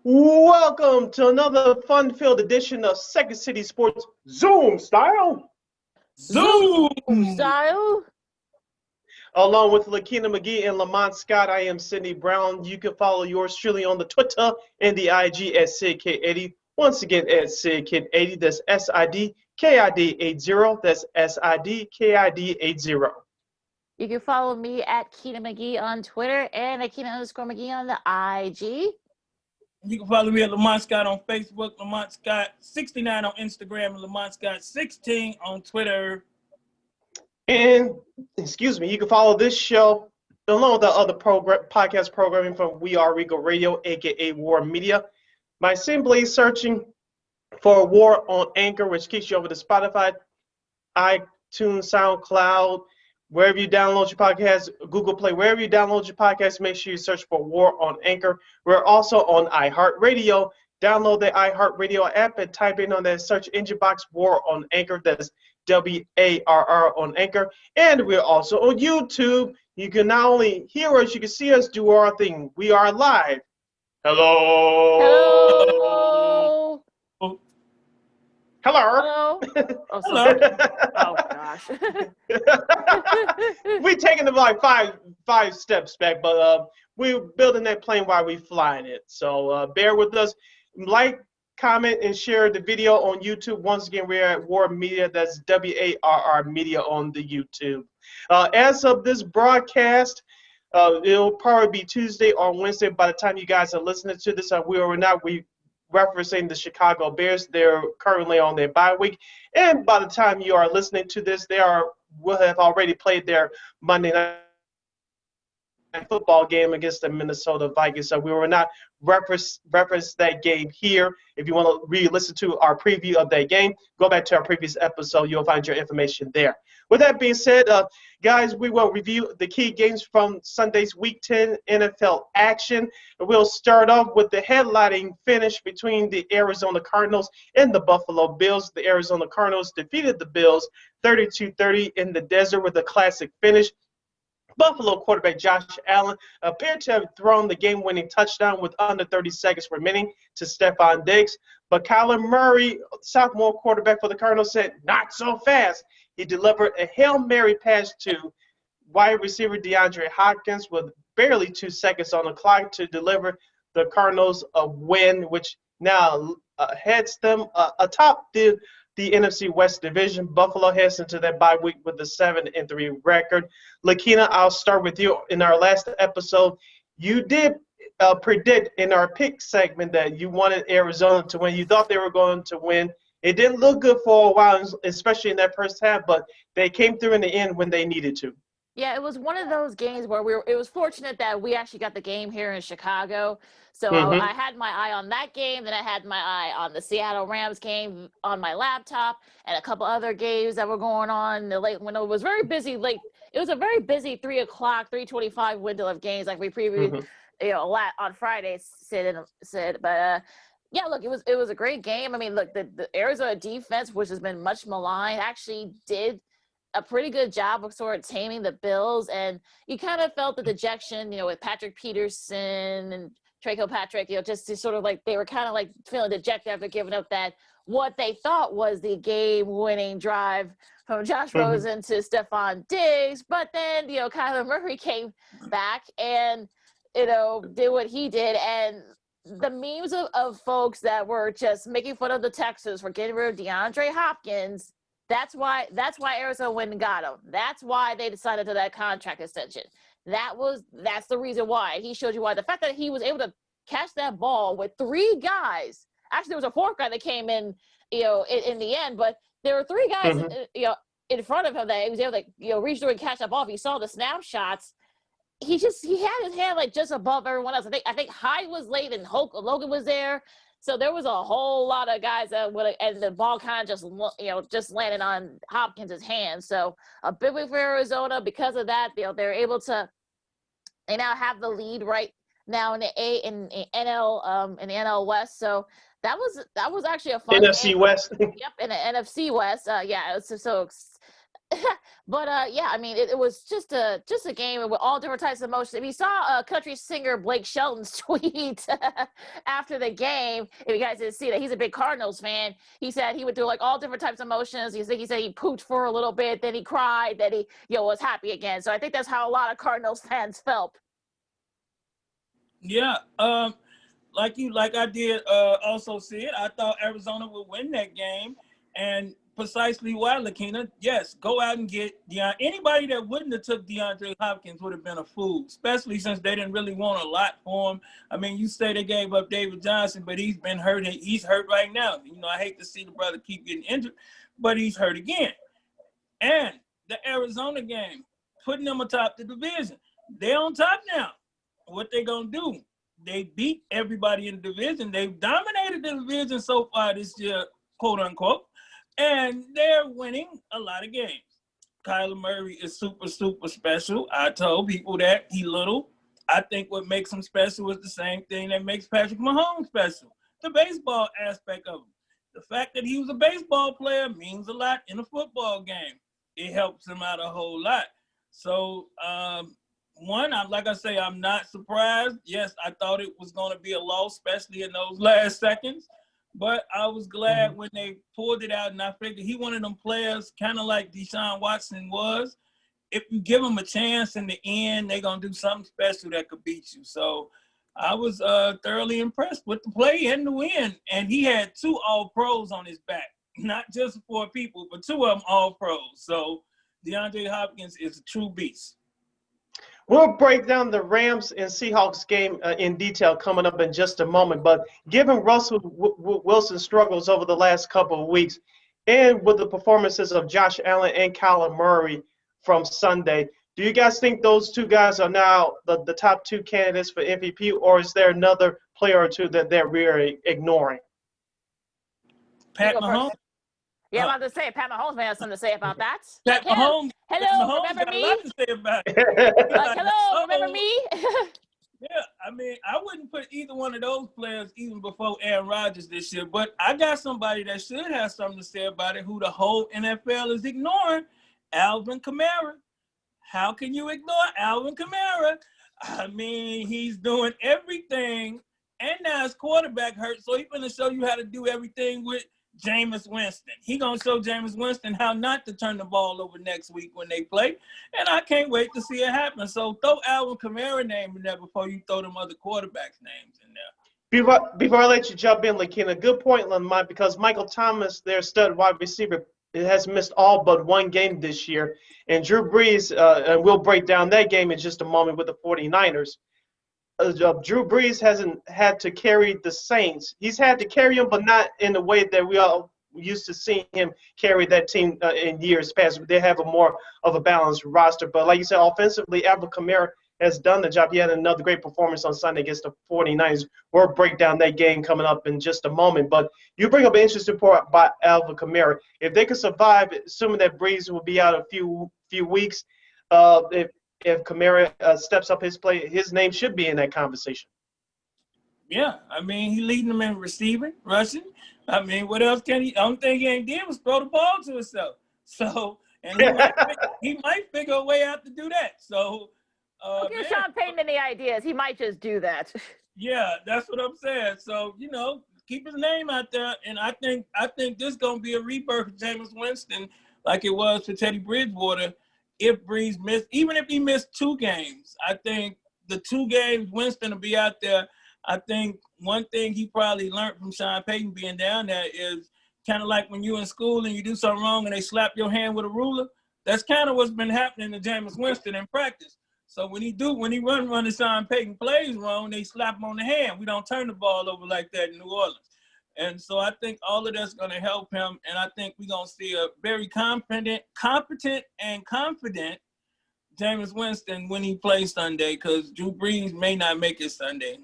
Welcome to another fun-filled edition of Second City Sports Zoom style. Zoom Zoom. style. Along with Lakina McGee and Lamont Scott, I am Sydney Brown. You can follow yours truly on the Twitter and the IG at SidKid80. Once again, at SidKid80. That's SIDKID80. That's SIDKID80. You can follow me at Keena McGee on Twitter and at Keena_McGee on the IG. You can follow me at Lamont Scott on Facebook, Lamont Scott 69 on Instagram, and Lamont Scott 16 on Twitter. And, you can follow this show along with the other podcast programming from We Are Regal Radio, a.k.a. War Media, by simply searching for War on Anchor, which kicks you over to Spotify, iTunes, SoundCloud, wherever you download your podcast, Google Play, wherever you download your podcast, make sure you search for War on Anchor. We're also on iHeartRadio. Download the iHeartRadio app and type in on that search engine box, War on Anchor. That's WARR on Anchor. And we're also on YouTube. You can not only hear us, you can see us do our thing. We are live. Hello. Hello. Hello. Hello. Oh, sorry. Oh gosh. We're taking them like five steps back, but we're building that plane while we're flying it. So bear with us. Like, comment, and share the video on YouTube. Once again, we're at War Media. That's WARR Media on the YouTube. As of this broadcast, it'll probably be Tuesday or Wednesday by the time you guys are listening to this. We referencing the Chicago Bears. They're currently on their bye week. And by the time you are listening to this, will have already played their Monday night football game against the Minnesota Vikings. So we will not reference that game here. If you want to re-listen to our preview of that game, go back to our previous episode. You'll find your information there. With that being said, guys, we will review the key games from Sunday's Week 10 NFL action. We'll start off with the headlining finish between the Arizona Cardinals and the Buffalo Bills. The Arizona Cardinals defeated the Bills 32-30 in the desert with a classic finish. Buffalo quarterback Josh Allen appeared to have thrown the game-winning touchdown with under 30 seconds remaining to Stephon Diggs. But Kyler Murray, sophomore quarterback for the Cardinals, said, "Not so fast." He delivered a Hail Mary pass to wide receiver DeAndre Hopkins with barely 2 seconds on the clock to deliver the Cardinals a win, which now heads them atop the NFC West Division. Buffalo heads into that bye week with a 7-3 record. Lakina, I'll start with you. In our last episode, you did predict in our pick segment that you wanted Arizona to win. You thought they were going to win. It didn't look good for a while, especially in that first half, but they came through in the end when they needed to. Yeah, it was one of those games where it was fortunate that we actually got the game here in Chicago. So I had my eye on that game, then I had my eye on the Seattle Rams game on my laptop and a couple other games that were going on in the late window. It was very busy it was a very busy 3 o'clock, 3:25 window of games like we previewed on Friday, Sid. But yeah, look, it was a great game. I mean, look, the Arizona defense, which has been much maligned, actually did a pretty good job of sort of taming the Bills, and you kind of felt the dejection, with Patrick Peterson and Trey Kilpatrick, just to sort of like they were kind of like feeling dejected after giving up that what they thought was the game-winning drive from Josh Rosen to Stephon Diggs, but then Kyler Murray came back and did what he did, and the memes of folks that were just making fun of the Texans for getting rid of DeAndre Hopkins. That's why Arizona went and got him. That's why they decided to that contract extension. That's the reason why. He showed you why. The fact that he was able to catch that ball with 3 guys. Actually, there was a 4th guy that came in, in the end, but there were 3 guys, in front of him that he was able to, reach through and catch that ball. If you saw the snapshots, he had his hand like just above everyone else. I think Hyde was late and Logan was there. So there was a whole lot of guys that and the ball kind of just landed on Hopkins' hands. So a big win for Arizona because of that. They're able to. They now have the lead right now in the NL West. So that was actually a fun NFC game. West. Yep, in the NFC West. Yeah. So But yeah, I mean, it was just a game with all different types of emotions. If you saw country singer Blake Shelton's tweet after the game, if you guys didn't see that, he's a big Cardinals fan. He said he would do like all different types of emotions. He said he pooped for a little bit, then he cried, then he was happy again. So I think that's how a lot of Cardinals fans felt. Yeah, like I did also see it. I thought Arizona would win that game, and precisely why, Lakina. Yes, go out and get anybody that wouldn't have took DeAndre Hopkins would have been a fool, especially since they didn't really want a lot for him. I mean, you say they gave up David Johnson, but he's been hurt. He's hurt right now. I hate to see the brother keep getting injured, but he's hurt again. And the Arizona game, putting them atop the division. They're on top now. What they gonna do? They beat everybody in the division. They've dominated the division so far this year, quote unquote, and they're winning a lot of games. Kyler Murray is super, super special. I told people that he little. I think what makes him special is the same thing that makes Patrick Mahomes special. The baseball aspect of him. The fact that he was a baseball player means a lot in a football game. It helps him out a whole lot. So, like I say, I'm not surprised. Yes, I thought it was going to be a loss, especially in those last seconds. But I was glad when they pulled it out, and I figured he one of them players, kind of like Deshaun Watson was. If you give him a chance in the end, they're going to do something special that could beat you. So I was thoroughly impressed with the play and the win. And he had 2 All-Pros on his back, not just 4 people, but 2 of them All-Pros. So DeAndre Hopkins is a true beast. We'll break down the Rams and Seahawks game in detail coming up in just a moment. But given Russell Wilson's struggles over the last couple of weeks, and with the performances of Josh Allen and Kyler Murray from Sunday, do you guys think those 2 guys are now the top 2 candidates for MVP, or is there another player or 2 that they're really ignoring? Pat Mahomes. Yeah, I'm about to say, Pat Mahomes may have something to say about that. Pat Mahomes. Hello, Mahomes remember got me? a lot to say about it. Hello, remember me? Yeah, I mean, I wouldn't put either one of those players even before Aaron Rodgers this year, but I got somebody that should have something to say about it, who the whole NFL is ignoring, Alvin Kamara. How can you ignore Alvin Kamara? I mean, he's doing everything, and now his quarterback hurt, so he's going to show you how to do everything with Jameis Winston. He going to show Jameis Winston how not to turn the ball over next week when they play, and I can't wait to see it happen. So throw Alvin Kamara's name in there before you throw them other quarterbacks' names in there. Before I let you jump in, Lakina, good point, Lamont, because Michael Thomas, their stud wide receiver, has missed all but 1 game this year. And Drew Brees, and we'll break down that game in just a moment with the 49ers. Drew Brees hasn't had to carry the Saints. He's had to carry them, but not in the way that we all used to seeing him carry that team in years past. They have a more of a balanced roster. But like you said, offensively, Alvin Kamara has done the job. He had another great performance on Sunday against the 49ers. We'll break down that game coming up in just a moment. But you bring up an interesting point about Alvin Kamara. If they could survive, assuming that Brees will be out a few weeks, if Kamara steps up his play, his name should be in that conversation. Yeah, I mean, he leading them in receiving, rushing. I mean, what else can he? The only thing he ain't did was throw the ball to himself. So, and he might figure a way out to do that. So, don't give Sean Payton any ideas. He might just do that. Yeah, that's what I'm saying. So, keep his name out there, and I think this is gonna be a rebirth of Jameis Winston, like it was for Teddy Bridgewater. If Brees missed, even if he missed 2 games, I think the 2 games Winston will be out there. I think one thing he probably learned from Sean Payton being down there is kind of like when you're in school and you do something wrong and they slap your hand with a ruler. That's kind of what's been happening to Jameis Winston in practice. So when he run the Sean Payton plays wrong, they slap him on the hand. We don't turn the ball over like that in New Orleans. And so I think all of that's going to help him, and I think we're going to see a very competent, and confident Jameis Winston when he plays Sunday, because Drew Brees may not make it Sunday.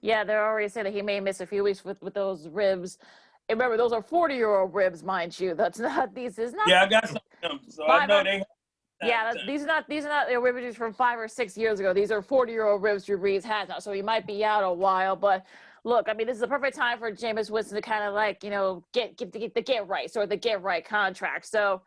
Yeah, they're already saying that he may miss a few weeks with those ribs. And remember, those are 40-year-old ribs, mind you. That's not these. Is not. Yeah, I got some of them, so I know they. Yeah, these are not ribs from 5 or 6 years ago. These are 40-year-old ribs Drew Brees has now, so he might be out a while, but. Look, I mean, this is a perfect time for Jameis Winston to kind of get right, sort of the get right contract. So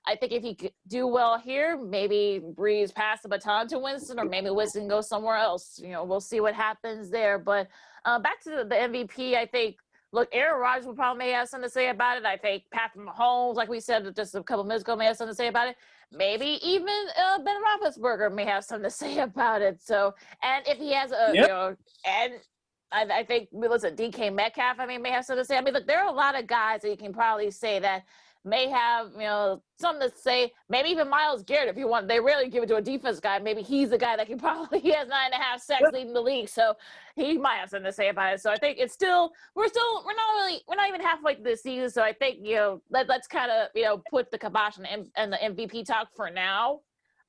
I think if he could do well here, maybe Brees pass the baton to Winston, or maybe Winston goes somewhere else. We'll see what happens there. But back to the MVP, I think, look, Aaron Rodgers will probably may have something to say about it. I think Patrick Mahomes, like we said just a couple minutes ago, may have something to say about it. Maybe even Ben Roethlisberger may have something to say about it. So, and if he has and I think, listen, DK Metcalf, may have something to say. Look, there are a lot of guys that you can probably say that may have, something to say. Maybe even Myles Garrett, if you want. They rarely give it to a defense guy. Maybe he's the guy that he has 9.5 sacks leading the league. So he might have something to say about it. So I think it's still, we're not even halfway through the season. So I think, let's kind of, put the kibosh on the MVP talk for now.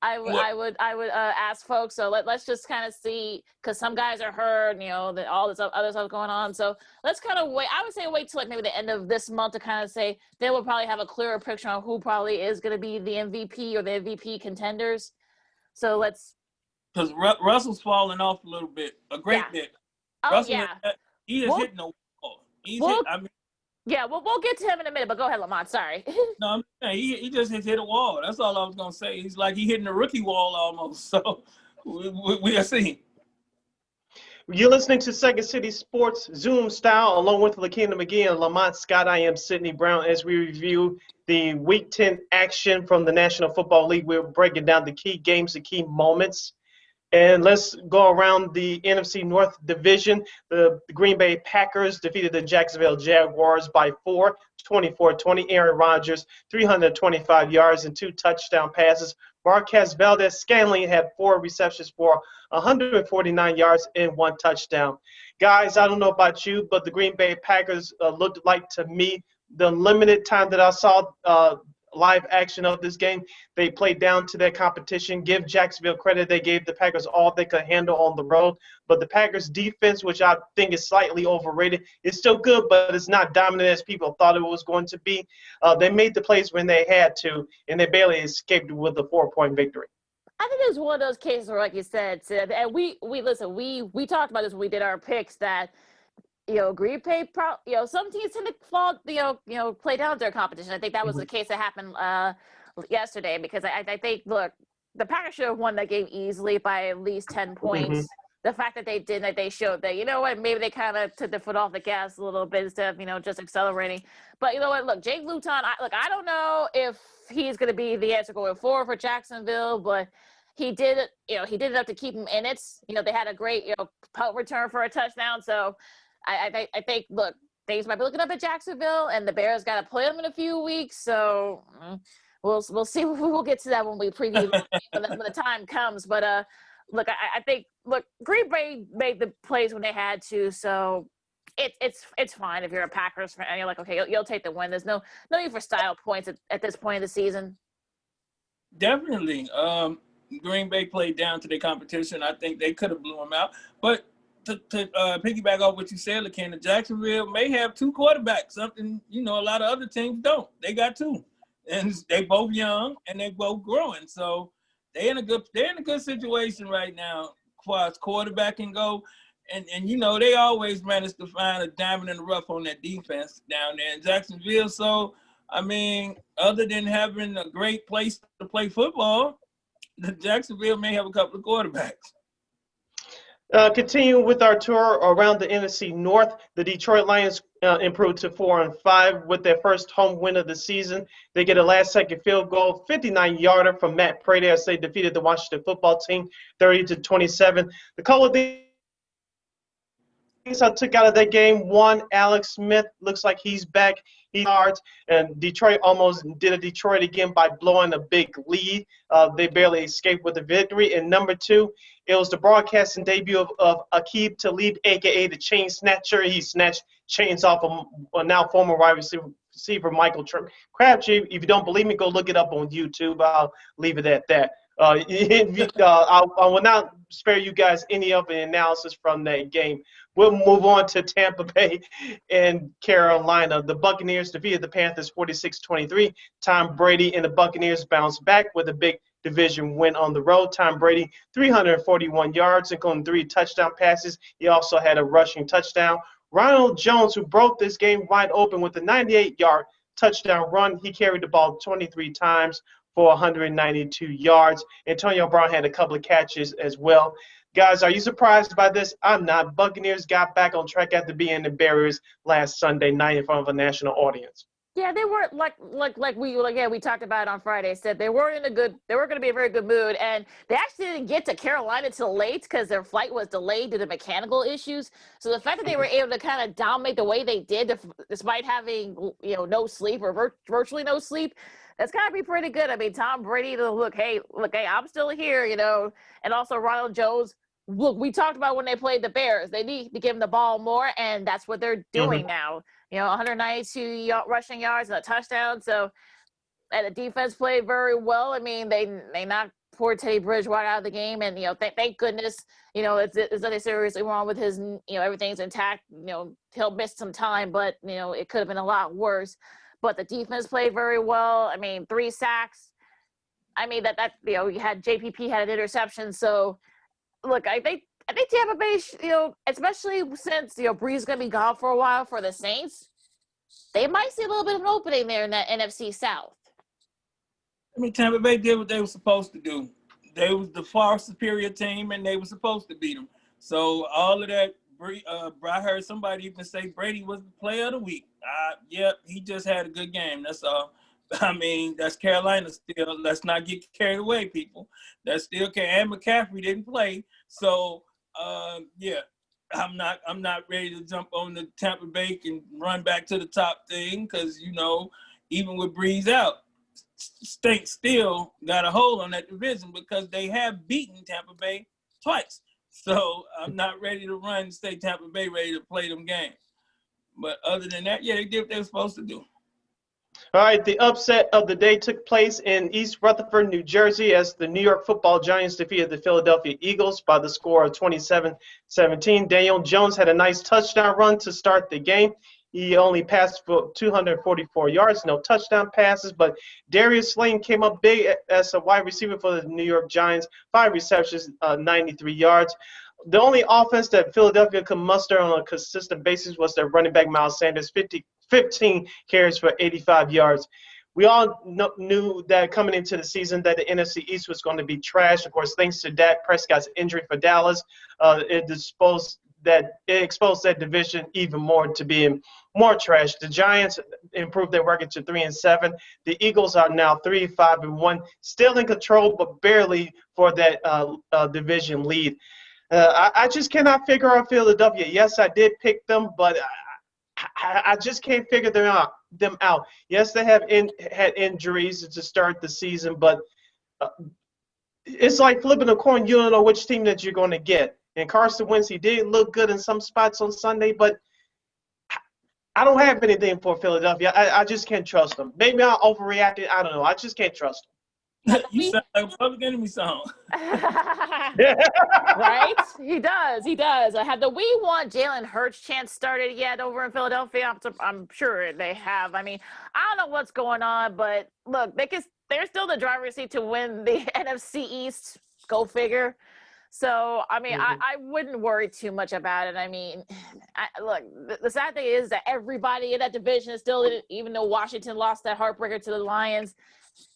I would ask folks. So let's just kind of see, because some guys are hurt, that all this other stuff going on. So let's kind of wait. I would say wait till like maybe the end of this month to kind of say, then we'll probably have a clearer picture on who probably is going to be the MVP or the MVP contenders. So let's. Because Russell's falling off a little bit, a great bit. Oh, Russell, yeah. He is hitting the wall. Yeah, we'll get to him in a minute, but go ahead, Lamont. Sorry. No, I'm saying he just hit a wall. That's all I was gonna say. He's like he hitting the rookie wall almost. So we are seeing. You're listening to Second City Sports Zoom style, along with Lakina McGee and Lamont Scott. I am Sydney Brown. As we review the Week 10 action from the National Football League, we're breaking down the key games, the key moments. And let's go around the NFC North Division. The Green Bay Packers defeated the Jacksonville Jaguars by 24-20. Aaron Rodgers, 325 yards and 2 touchdown passes. Marquez Valdez-Scantling had 4 receptions for 149 yards and 1 touchdown. Guys, I don't know about you, but the Green Bay Packers looked like, to me, the limited time that I saw live action of this game, they played down to their competition. Give Jacksonville credit. They gave the Packers all they could handle on the road. But the Packers defense, which I think is slightly overrated, is still good, but it's not dominant as people thought it was going to be. They made the plays when they had to, and they barely escaped with a 4-point victory. I think it's one of those cases where, like you said, Sid, and we talked about this when we did our picks, that Green Bay, some teams tend to fall, play down their competition. I think that was the case that happened yesterday, because I think, look, the Packers should have won that game easily by at least 10 points. The fact that they did, that they showed that, maybe they kind of took the foot off the gas a little bit instead of, just accelerating. But you know what, look, Jake Luton, I don't know if he's going to be the answer going forward for Jacksonville, but he did enough to keep him in it. They had a great, punt return for a touchdown. So I think, look, things might be looking up at Jacksonville, and the Bears got to play them in a few weeks. So we'll see. We'll get to that when we preview when the time comes. But look, I think, look, Green Bay made the plays when they had to. So it's fine if you're a Packers fan and you're like, okay, you'll take the win. There's no need for style points at this point of the season. Definitely. Green Bay played down to their competition. I think they could have blew them out, but. To piggyback off what you said, Lakina, Jacksonville may have 2 quarterbacks, something, a lot of other teams don't. They got 2. And they both young and they both growing. So they're in a good situation right now as far as quarterbacking go. And they always manage to find a diamond in the rough on that defense down there in Jacksonville. So, other than having a great place to play football, Jacksonville may have a couple of quarterbacks. Continuing with our tour around the NFC North, the Detroit Lions improved to 4-5 with their first home win of the season. They get a last-second field goal, 59-yarder from Matt Prater as they defeated the Washington Football Team, 30-27. The couple of things I took out of that game: one, Alex Smith looks like he's back. He yards, and Detroit almost did a Detroit again by blowing a big lead. They barely escaped with the victory. And number 2, it was the broadcasting debut of Aqib Talib, a.k.a. the Chain Snatcher. He snatched chains off of now former wide receiver Michael Crabtree. If you don't believe me, go look it up on YouTube. I'll leave it at that. I will not spare you guys any of the analysis from that game. We'll move on to Tampa Bay and Carolina. The Buccaneers defeated the Panthers 46-23. Tom Brady and the Buccaneers bounced back with a big division win on the road. Tom Brady, 341 yards, including 3 touchdown passes. He also had a rushing touchdown. Ronald Jones, who broke this game wide open with a 98-yard touchdown run. He carried the ball 23 times for 192 yards. Antonio Brown had a couple of catches as well. Guys, are you surprised by this? I'm not. Buccaneers got back on track after being the Barriers last Sunday night in front of a national audience. Yeah, they weren't we talked about it on Friday. Said they weren't going to be a very good mood, and they actually didn't get to Carolina till late because their flight was delayed due to mechanical issues. So the fact that they were able to kind of dominate the way they did, despite having no sleep or virtually no sleep, that's got to be pretty good. I mean, Tom Brady to look, hey, I'm still here, and also Ronald Jones. Look, we talked about when they played the Bears. They need to give them the ball more, and that's what they're doing now. 192 rushing yards and a touchdown. So, and the defense played very well. I mean, they knocked poor Teddy Bridgewater out of the game, and thank goodness, it's nothing seriously wrong with his, everything's intact. He'll miss some time, but it could have been a lot worse. But the defense played very well. I mean, 3 sacks. I mean you had JPP had an interception. So, look, I think Tampa Bay, especially since Brees is going to be gone for a while for the Saints, they might see a little bit of an opening there in that NFC South. I mean, Tampa Bay did what they were supposed to do. They was the far superior team, and they were supposed to beat them. So all of that, I heard somebody even say Brady was the player of the week. Yep, he just had a good game. That's all. I mean, that's Carolina still. Let's not get carried away, people. That's still and McCaffrey didn't play. So, I'm not ready to jump on the Tampa Bay and run back to the top thing because, even with Brees out, State still got a hold on that division because they have beaten Tampa Bay twice. So I'm not ready to run and say Tampa Bay ready to play them games. But other than that, they did what they were supposed to do. All right, the upset of the day took place in East Rutherford, New Jersey, as the New York Football Giants defeated the Philadelphia Eagles by the score of 27-17. Daniel Jones had a nice touchdown run to start the game. He only passed for 244 yards, no touchdown passes, but Darius Slayton came up big as a wide receiver for the New York Giants, 5 receptions, 93 yards. The only offense that Philadelphia could muster on a consistent basis was their running back, Miles Sanders, 15 carries for 85 yards. We all knew that coming into the season that the NFC East was going to be trash. Of course, thanks to Dak Prescott's injury for Dallas, it exposed that division even more to being more trash. The Giants improved their record to 3-7. The Eagles are now 3-5-1, still in control, but barely for that division lead. I just cannot figure out Philadelphia. Yes, I did pick them, but I just can't figure them out. Yes, they have had injuries to start the season, but it's like flipping a coin. You don't know which team that you're going to get. And Carson Wentz, he did look good in some spots on Sunday, but I don't have anything for Philadelphia. I just can't trust them. Maybe I overreacted. I don't know. I just can't trust them. You sound like a Public Enemy song. Right? He does. Have the We Want Jalen Hurts chance started yet over in Philadelphia? I'm sure they have. I mean, I don't know what's going on, but look, they're still the driver's seat to win the NFC East. Go figure. So, I mean, I wouldn't worry too much about it. I mean, look, the sad thing is that everybody in that division is still in it, even though Washington lost that heartbreaker to the Lions.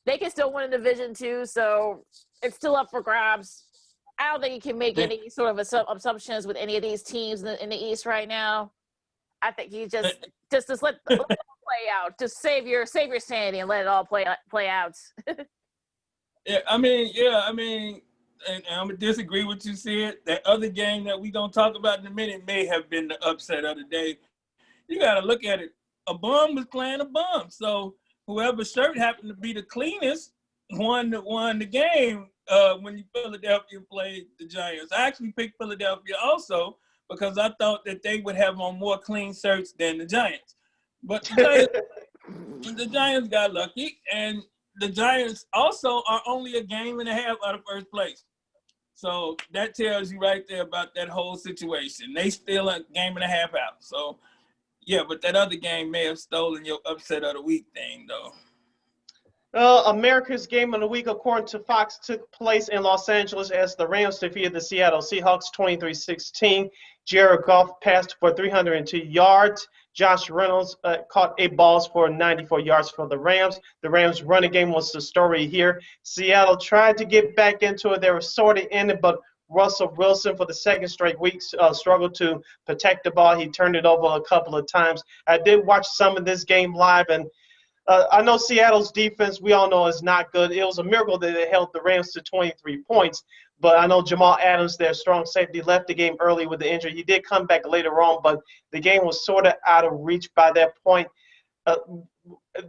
They can still win a division too, so it's still up for grabs. I don't think you can make any sort of assumptions with any of these teams in the East right now. I think you just let it all play out. Just save your sanity and let it all play out. I mean, and I'm gonna disagree with you said. That other game that we're gonna talk about in a minute may have been the upset of the day. You gotta look at it. A bum was playing a bum, so whoever's shirt happened to be the cleanest won the game when Philadelphia played the Giants. I actually picked Philadelphia also because I thought that they would have on more clean shirts than the Giants. But the Giants got lucky, and the Giants also are only a game and a half out of first place. So that tells you right there about that whole situation. They still a game and a half out. So, yeah, but that other game may have stolen your upset of the week thing, though. America's game of the week, according to Fox, took place in Los Angeles as the Rams defeated the Seattle Seahawks 23-16. Jared Goff passed for 302 yards. Josh Reynolds caught 8 balls for 94 yards for the Rams. The Rams' running game was the story here. Seattle tried to get back into it. They were sort of in it, but Russell Wilson, for the second straight week, struggled to protect the ball. He turned it over a couple of times. I did watch some of this game live, and I know Seattle's defense, we all know, is not good. It was a miracle that they held the Rams to 23 points. But I know Jamal Adams, their strong safety, left the game early with the injury. He did come back later on, but the game was sort of out of reach by that point.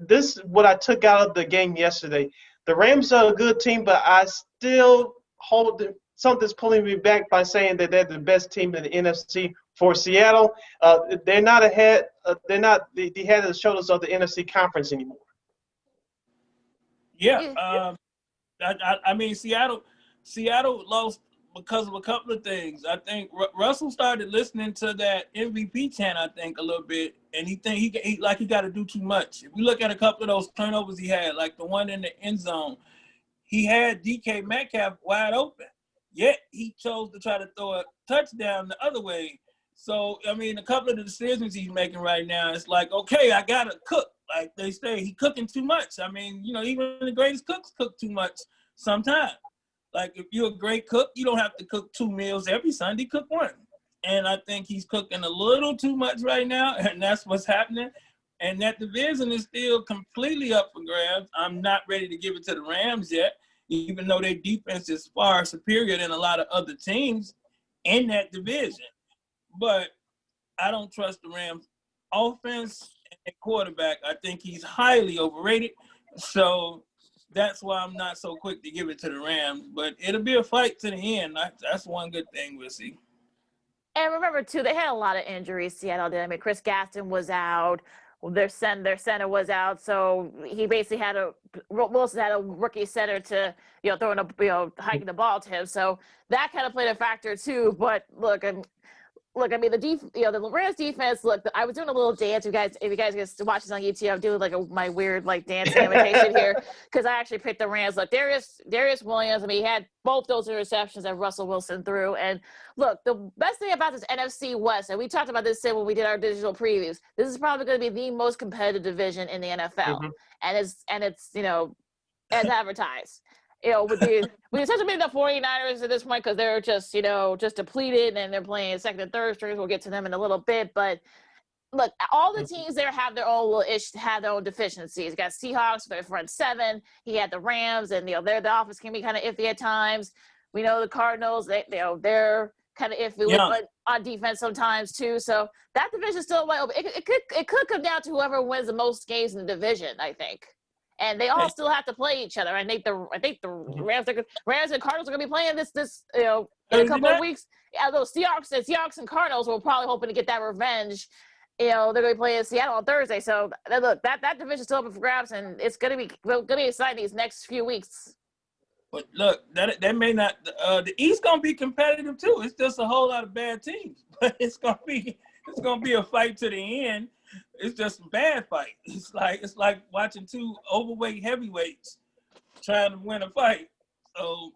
This is what I took out of the game yesterday. The Rams are a good team, but I still hold something's pulling me back by saying that they're the best team in the NFC. For Seattle, they're not ahead. They're not the head of the shoulders of the NFC conference anymore. Yeah, I mean Seattle lost because of a couple of things. I think Russell started listening to that MVP chant, I think, a little bit, and he got to do too much. If we look at a couple of those turnovers he had, like the one in the end zone, he had DK Metcalf wide open, yet he chose to try to throw a touchdown the other way. So, I mean, a couple of the decisions he's making right now, it's like, okay, I got to cook. Like they say, he's cooking too much. I mean, even the greatest cooks cook too much sometimes. Like, if you're a great cook, you don't have to cook 2 meals every Sunday, cook 1. And I think he's cooking a little too much right now, and that's what's happening. And that division is still completely up for grabs. I'm not ready to give it to the Rams yet, even though their defense is far superior than a lot of other teams in that division. But I don't trust the Rams' offense and quarterback. I think he's highly overrated. So that's why I'm not so quick to give it to the Rams. But it'll be a fight to the end. That's one good thing we'll see. And remember, too, they had a lot of injuries, Seattle did. I mean, Chris Gaston was out. Their center was out. So he basically Wilson had a rookie center to, throwing hiking the ball to him. So that kind of played a factor, too. But look, I mean, the Rams defense. Look, I was doing a little dance. If you guys can watch this on YouTube, I'm doing my weird dancing imitation here because I actually picked the Rams. Look, Darius Williams. I mean, he had both those interceptions that Russell Wilson threw. And look, the best thing about this NFC West, and we talked about this when we did our digital previews. This is probably going to be the most competitive division in the NFL, and it's as advertised. With the essentially the 49ers at this point because they're just depleted and they're playing second and third strings. We'll get to them in a little bit, but look, all the teams there have their own have their own deficiencies. You got Seahawks, their front seven. He had the Rams, and the offense can be kind of iffy at times. We know the Cardinals, they're kind of iffy on defense sometimes too. So that division is still wide open. It could come down to whoever wins the most games in the division, I think. And they all still have to play each other. I think the Rams and Cardinals are going to be playing this in a couple of weeks. Yeah, those Seahawks and Cardinals were probably hoping to get that revenge. They're going to be playing Seattle on Thursday. So look, that division is still open for grabs, and it's going to be exciting these next few weeks. But look, that may not. The East going to be competitive too. It's just a whole lot of bad teams, but it's going to be a fight to the end. It's just a bad fight. It's like watching 2 overweight heavyweights trying to win a fight. So,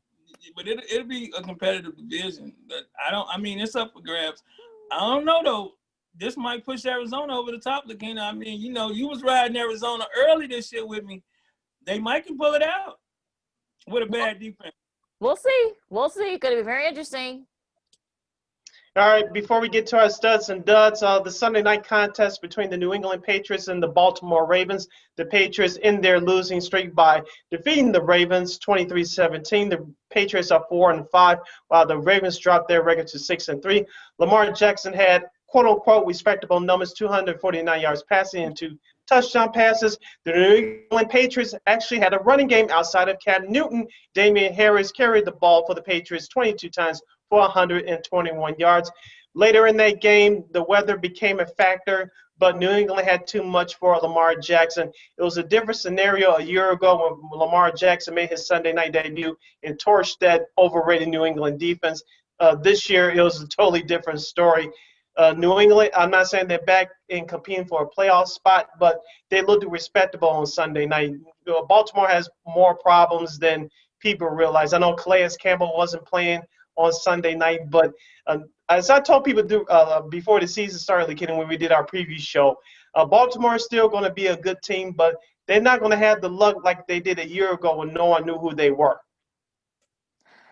but it'll be a competitive division. But it's up for grabs. I don't know though. This might push Arizona over the top, Lakina. I mean, you was riding Arizona early this year with me. They might can pull it out with a bad defense. We'll see. It's going to be very interesting. All right, before we get to our studs and duds, the Sunday night contest between the New England Patriots and the Baltimore Ravens. The Patriots in their losing streak by defeating the Ravens 23-17. The Patriots are 4-5, while the Ravens dropped their record to 6-3. Lamar Jackson had quote-unquote respectable numbers, 249 yards passing and 2 touchdown passes. The New England Patriots actually had a running game outside of Cam Newton. Damian Harris carried the ball for the Patriots 22 times for 121 yards. Later in that game, the weather became a factor, but New England had too much for Lamar Jackson. It was a different scenario a year ago when Lamar Jackson made his Sunday night debut and torched that overrated New England defense. This year, it was a totally different story. New England, I'm not saying they're back in competing for a playoff spot, but they looked respectable on Sunday night. Baltimore has more problems than people realize. I know Calais Campbell wasn't playing on Sunday night, but as I told people before the season started, when we did our preview show, Baltimore is still going to be a good team, but they're not going to have the luck like they did a year ago when no one knew who they were.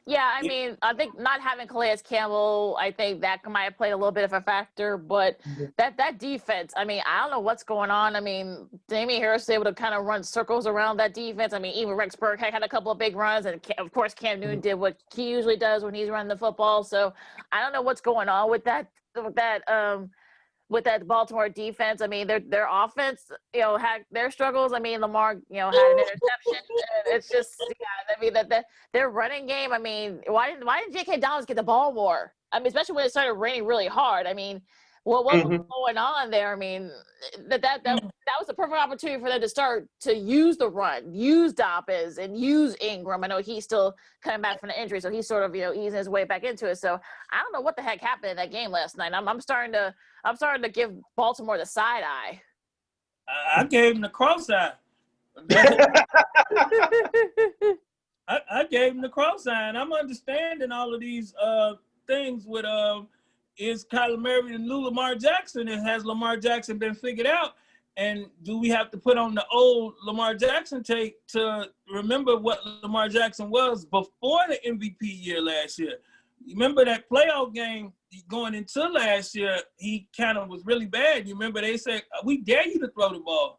Yeah, I mean, I think not having Calais Campbell, I think that might have played a little bit of a factor. But that defense, I mean, I don't know what's going on. I mean, Damian Harris was able to kind of run circles around that defense. I mean, even Rex Burkhead had a couple of big runs, and of course Cam Newton did what he usually does when he's running the football. So I don't know what's going on with that Baltimore defense. I mean, their offense, had their struggles. I mean, Lamar, had an interception. It's just, I mean, that their running game. I mean, why didn't J.K. Dobbins get the ball more? I mean, especially when it started raining really hard. I mean, what was going on there? I mean, that was a perfect opportunity for them to start to use the run, use Dobbins, and use Ingram. I know he's still coming back from the injury, so he's sort of easing his way back into it. So I don't know what the heck happened in that game last night. I'm starting to give Baltimore the side eye. I gave him the cross eye. I gave him the cross eye, and I'm understanding all of these things with is Kyler Murray the new Lamar Jackson, and has Lamar Jackson been figured out? And do we have to put on the old Lamar Jackson tape to remember what Lamar Jackson was before the MVP year last year? Remember that playoff game going into last year, he kind of was really bad. You remember they said, we dare you to throw the ball.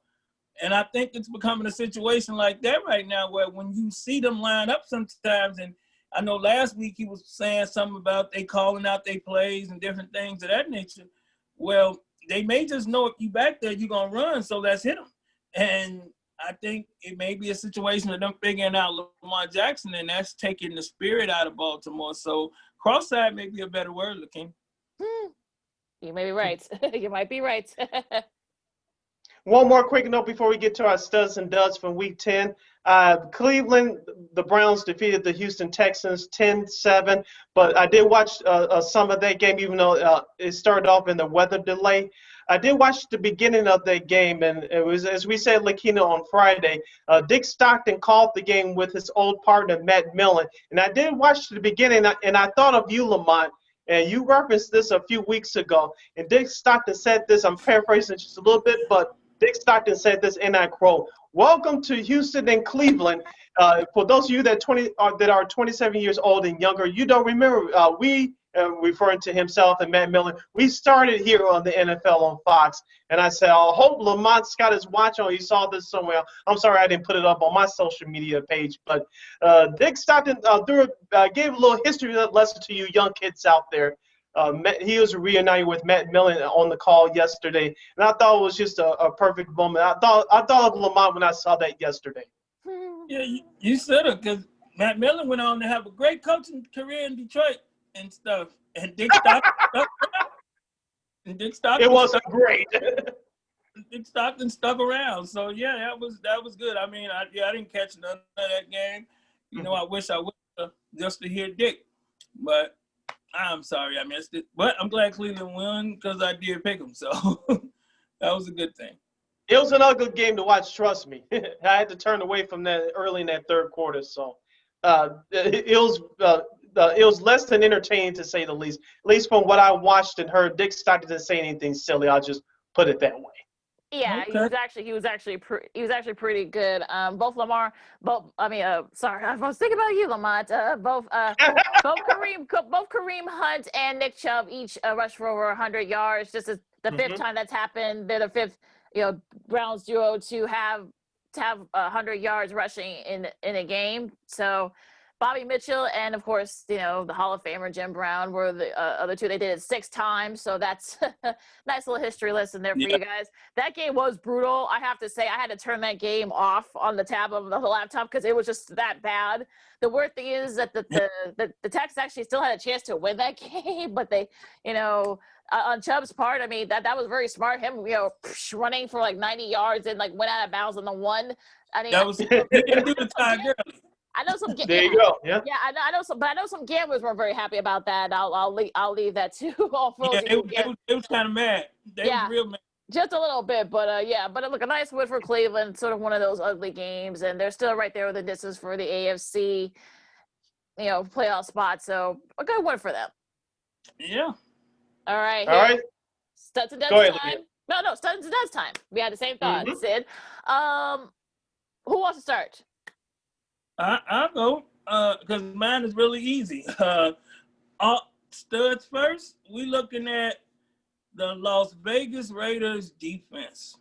And I think it's becoming a situation like that right now where when you see them line up sometimes, and I know last week he was saying something about they calling out their plays and different things of that nature. Well, they may just know if you back there, you're going to run, so let's hit them. And I think it may be a situation of them figuring out Lamar Jackson, and that's taking the spirit out of Baltimore. So cross-eyed may be a better word, Lakeem. You may be right. You might be right. One more quick note before we get to our studs and duds from Week 10. Cleveland, the Browns defeated the Houston Texans 10-7, but I did watch some of that game, even though it started off in the weather delay. I did watch the beginning of that game, and it was, as we said, Lakina on Friday, Dick Stockton called the game with his old partner, Matt Millen. And I did watch the beginning, and I thought of you, Lamont, and you referenced this a few weeks ago. And Dick Stockton said this, I'm paraphrasing just a little bit, but Dick Stockton said this, and I quote, "Welcome to Houston and Cleveland." For those of you that are 27 years old and younger, you don't remember, referring to himself and Matt Millen, we started here on the NFL on Fox. And I said, I hope Lamont Scott is watching, or he saw this somewhere. I'm sorry I didn't put it up on my social media page. But Dick Stockton gave a little history lesson to you young kids out there. He was reunited with Matt Millen on the call yesterday, and I thought it was just a perfect moment. I thought of Lamont when I saw that yesterday. Yeah, you said it, because Matt Millen went on to have a great coaching career in Detroit and stuff, and Dick Stockton. It wasn't great. Dick Stockton stuck around, so yeah, that was good. I mean, I didn't catch none of that game. You know, I wish I would just to hear Dick, but. I'm sorry I missed it, but I'm glad Cleveland won because I did pick them, so that was a good thing. It was an ugly game to watch, trust me. I had to turn away from that early in that third quarter, so it was less than entertaining to say the least. At least from what I watched and heard, Dick Stockton didn't say anything silly. I'll just put it that way. Yeah, okay. He was actually pretty good. Sorry, I was thinking about you, Lamont. Both Kareem Hunt and Nick Chubb each rushed for over 100 yards. This is the fifth time that's happened. They're the fifth, Browns duo to have 100 yards rushing in a game. So Bobby Mitchell and, of course, the Hall of Famer Jim Brown were the other two. They did it 6 times, so that's a nice little history lesson there for you guys. That game was brutal. I have to say, I had to turn that game off on the tab of the laptop because it was just that bad. The weird thing is that the Texans actually still had a chance to win that game, but they, on Chubb's part, I mean, that was very smart. Him, running for like 90 yards and like went out of bounds on the one. I mean, he didn't do the tie girl. I know some. There you go. Yeah. Yeah, I know some, but I know some gamblers weren't very happy about that. I'll leave that to all for Yeah, those of you. they was kind of mad. They was real mad. Just a little bit, but yeah. But look, a nice win for Cleveland. Sort of one of those ugly games, and they're still right there with the distance for the AFC, playoff spot. So a good one for them. Yeah. All right. All right. Studs and Duds Go ahead, time. Leah. No, Studs and Duds time. We had the same thought, Sid. Who wants to start? I'll go because mine is really easy. Studs first. We looking at the Las Vegas Raiders defense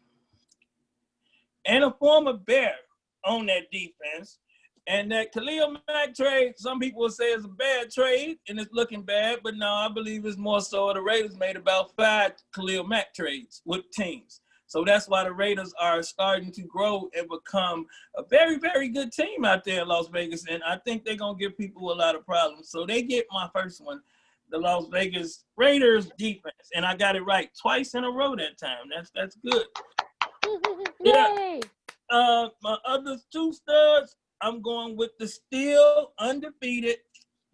and a former Bear on that defense. And that Khalil Mack trade, some people will say it's a bad trade and it's looking bad, but no, I believe it's more so the Raiders made about 5 Khalil Mack trades with teams. So that's why the Raiders are starting to grow and become a very, very good team out there in Las Vegas. And I think they're going to give people a lot of problems. So they get my first one, the Las Vegas Raiders defense. And I got it right twice in a row that time. That's good. Yay! My other 2 studs, I'm going with the still undefeated,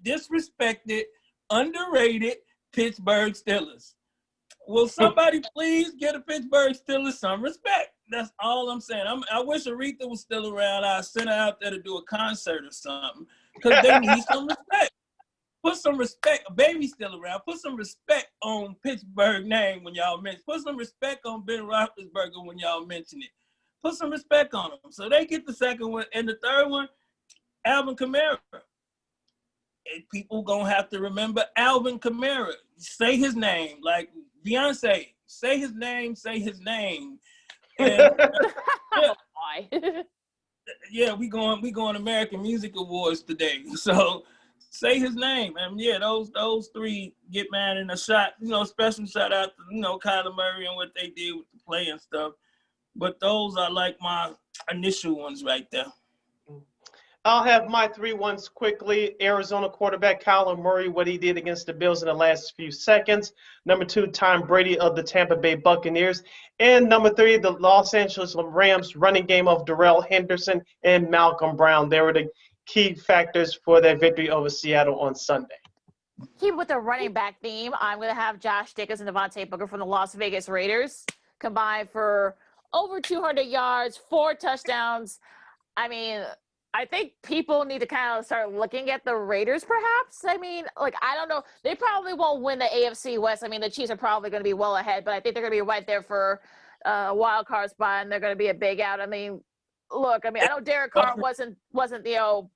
disrespected, underrated Pittsburgh Steelers. Will somebody please get a Pittsburgh Steelers some respect? That's all I'm saying. I wish Aretha was still around. I'd send her out there to do a concert or something because they need some respect. Put some respect. Baby's still around. Put some respect on Pittsburgh name when y'all mention. Put some respect on Ben Roethlisberger when y'all mention it. Put some respect on them. So they get the second one. And the third one, Alvin Kamara. And people going to have to remember Alvin Kamara. Say his name. Like Beyonce. Say his name. Say his name. And, yeah, we going American Music Awards today. So say his name. And yeah, those 3 get mad in a shot. Special shout out to, Kyler Murray and what they did with the play and stuff. But those are like my initial ones right there. I'll have my 3 ones quickly. Arizona quarterback Kyler Murray, what he did against the Bills in the last few seconds. Number 2, Tom Brady of the Tampa Bay Buccaneers. And number 3, the Los Angeles Rams running game of Darrell Henderson and Malcolm Brown. They were the key factors for their victory over Seattle on Sunday. Keep with the running back theme. I'm going to have Josh Jacobs and Devontae Booker from the Las Vegas Raiders combined for over 200 yards, 4 touchdowns. I mean, I think people need to kind of start looking at the Raiders, perhaps. I mean, I don't know. They probably won't win the AFC West. I mean, the Chiefs are probably going to be well ahead, but I think they're going to be right there for a wild card spot, and they're going to be a big out. I mean, look, I know Derek Carr wasn't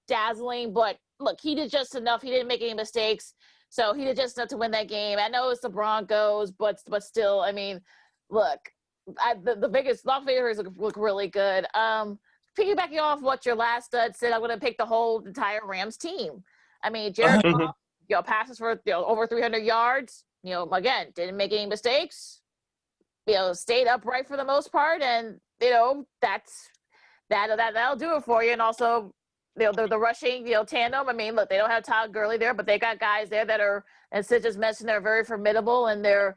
dazzling, but look, he did just enough. He didn't make any mistakes, so he did just enough to win that game. I know it's the Broncos, but still, I mean, look. The biggest Las Vegas look really good. Piggybacking off what your last stud said, I'm going to pick the whole entire Rams team. I mean, Jared Goff, passes for over 300 yards. Again, didn't make any mistakes. Stayed upright for the most part, and that'll do it for you. And also, the rushing tandem. I mean, look, they don't have Todd Gurley there, but they got guys there that are, as Sid just mentioned, they're very formidable, and they're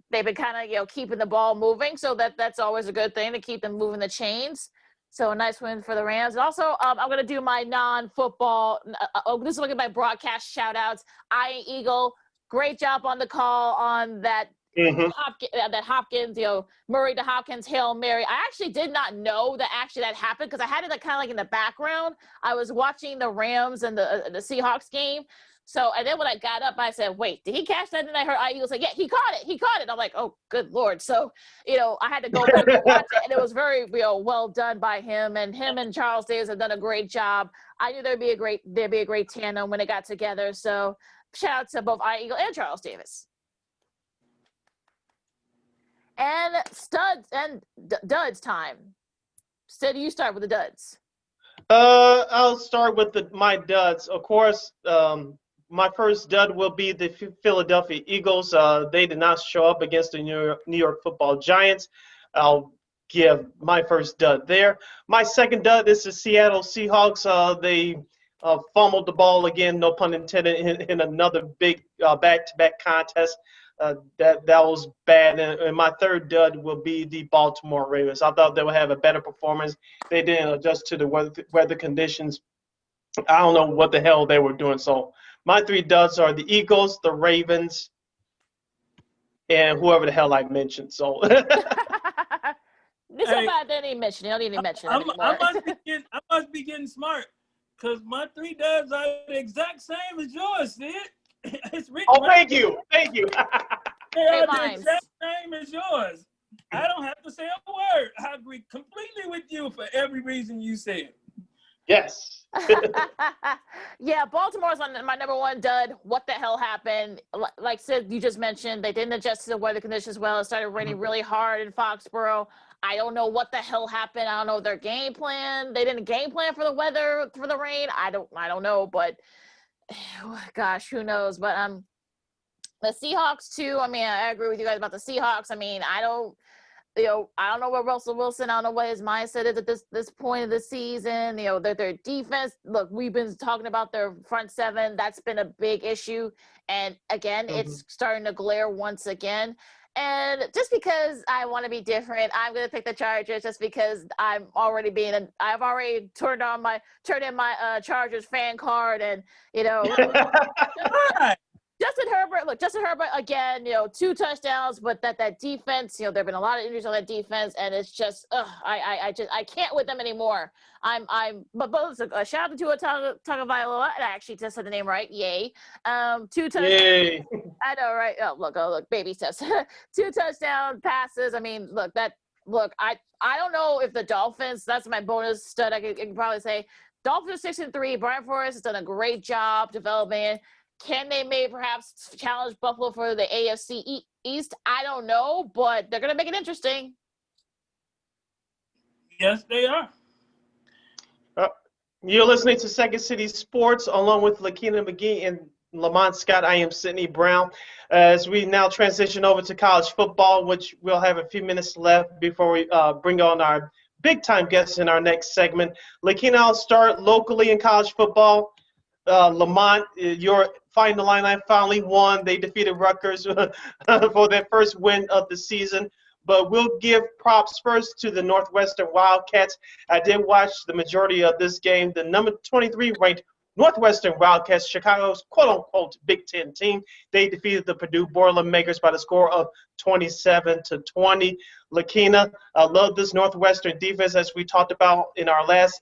they've been kind of, keeping the ball moving. So that's always a good thing to keep them moving the chains. So a nice win for the Rams. And also, I'm going to do my non-football. This is looking at my broadcast shout-outs. Eagle, great job on the call on that Hopkins, Murray to Hopkins, Hail Mary. I actually did not know that that happened because I had it kind of in the background. I was watching the Rams and the Seahawks game. So, and then when I got up, I said, wait, did he catch that? And then I heard Eagle say, yeah, he caught it. I'm like, oh, good Lord. So, I had to go back and watch it. And it was very, well done by him. And him and Charles Davis have done a great job. I knew there'd be a great tandem when they got together. So shout out to both Eagle and Charles Davis. And studs and duds time. Sid, you start with the duds. I'll start with my duds. Of course, my first dud will be the Philadelphia Eagles. They did not show up against the New York Football Giants. I'll give my first dud there. My second dud is the Seattle Seahawks. They fumbled the ball again, no pun intended, in another big back-to-back contest. That was bad. And my third dud will be the Baltimore Ravens. I thought they would have a better performance. They didn't adjust to the weather conditions I don't know what the hell they were doing. So my 3 duds are the Eagles, the Ravens, and whoever the hell I mentioned. So It's so Hey, bad they didn't even mention it. I don't even mention that I anymore. must be getting smart, because my 3 duds are the exact same as yours, Sid. It's written oh, right. thank you. They Great are the minds. exact same as yours. I don't have to say a word. I agree completely with you for every reason you said. Yes. Yeah, Baltimore's on my number 1 dud. What the hell happened? Like Sid, you just mentioned, they didn't adjust to the weather conditions well. It started raining really hard in Foxborough. I don't know what the hell happened. I don't know their game plan. They didn't game plan for the weather, for the rain. I don't know, but gosh, who knows? But the Seahawks too. I mean, I agree with you guys about the Seahawks. I mean, I don't know what Russell Wilson, I don't know what his mindset is at this point of the season. Their defense, look, we've been talking about their front 7. That's been a big issue. And again, it's starting to glare once again. And just because I want to be different, I'm going to pick the Chargers just because I've already turned in my Chargers fan card. And, Right. Justin Herbert again, 2 touchdowns, but that defense, there've been a lot of injuries on that defense, and it's just, I can't with them anymore. But listen, a shout out to Tagovailoa, and I actually just said the name right, yay. 2 touchdowns. Yay. I know, right? Oh, look, baby steps. 2 touchdown passes. I mean, I don't know if the Dolphins, that's my bonus stud, I can probably say, Dolphins 6-3, Brian Flores has done a great job developing. Can they maybe perhaps challenge Buffalo for the AFC East? I don't know, but they're going to make it interesting. Yes, they are. You're listening to Second City Sports along with Lakina McGee and Lamont Scott. I am Sydney Brown. As we now transition over to college football, which we'll have a few minutes left before we bring on our big-time guests in our next segment. Lakina, I'll start locally in college football. Lamont, your Fighting Illini finally won. They defeated Rutgers for their first win of the season. But we'll give props first to the Northwestern Wildcats. I did watch the majority of this game. The number 23 ranked Northwestern Wildcats, Chicago's quote-unquote Big Ten team. They defeated the Purdue Boilermakers by the score of 27-20. Lakina, I love this Northwestern defense, as we talked about in our last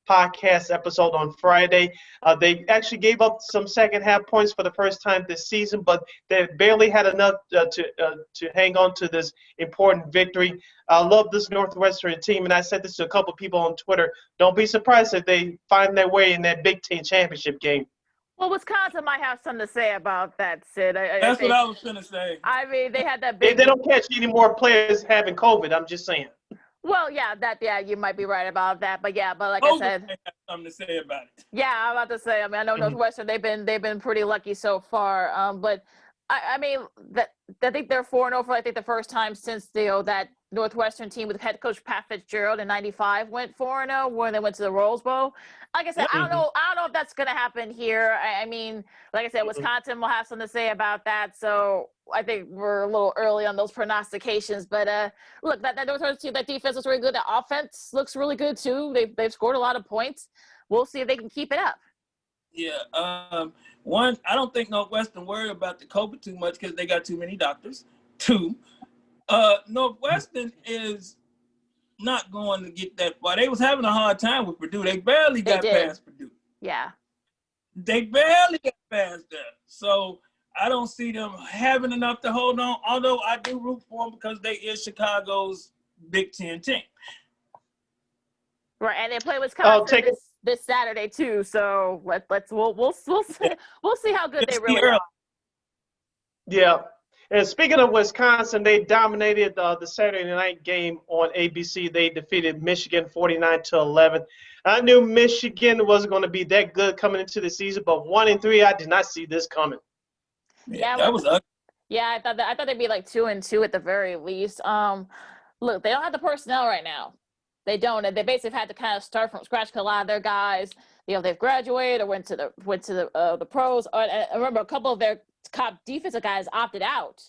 podcast episode on Friday. They actually gave up some second half points for the first time this season, but they barely had enough to hang on to this important victory. I love this Northwestern team, and I said this to a couple people on Twitter. Don't be surprised if they find their way in that Big Ten championship game. Well, Wisconsin might have something to say about that, Sid. That's what I was going to say. I mean, they had that If big. they don't catch any more players having COVID, I'm just saying. Well, you might be right about that, but like I said, they have something to say about it. yeah, I'm about to say. I mean, I know Northwestern, they've been pretty lucky so far. But I mean, I think they're 4-0 for I think the first time since that Northwestern team with head coach Pat Fitzgerald in '95 went 4-0 when they went to the Rose Bowl. Like I said, I don't know if that's gonna happen here. I mean, like I said, Wisconsin will have something to say about that. So I think we're a little early on those prognostications. But look, that Northwestern team, that defense looks really good. The offense looks really good too. They've scored a lot of points. We'll see if they can keep it up. Yeah. One, I don't think Northwestern worried about the COVID too much because they got too many doctors. 2, Northwestern is not going to get that far. They was having a hard time with Purdue. They barely got past Purdue. Yeah. They barely got past that. So I don't see them having enough to hold on, although I do root for them because they is Chicago's Big Ten team. Right, and they play Wisconsin this Saturday too. So we'll see how good they really are. Yeah. And speaking of Wisconsin, they dominated the Saturday night game on ABC. They defeated Michigan 49-11. I knew Michigan wasn't going to be that good coming into the season, but 1-3, I did not see this coming. Yeah, that was ugly. Yeah, I thought they'd be like 2-2 at the very least. Look, they don't have the personnel right now. They don't, and they basically had to kind of start from scratch because a lot of their guys, they've graduated or went to the pros. I remember a couple of their top defensive guys opted out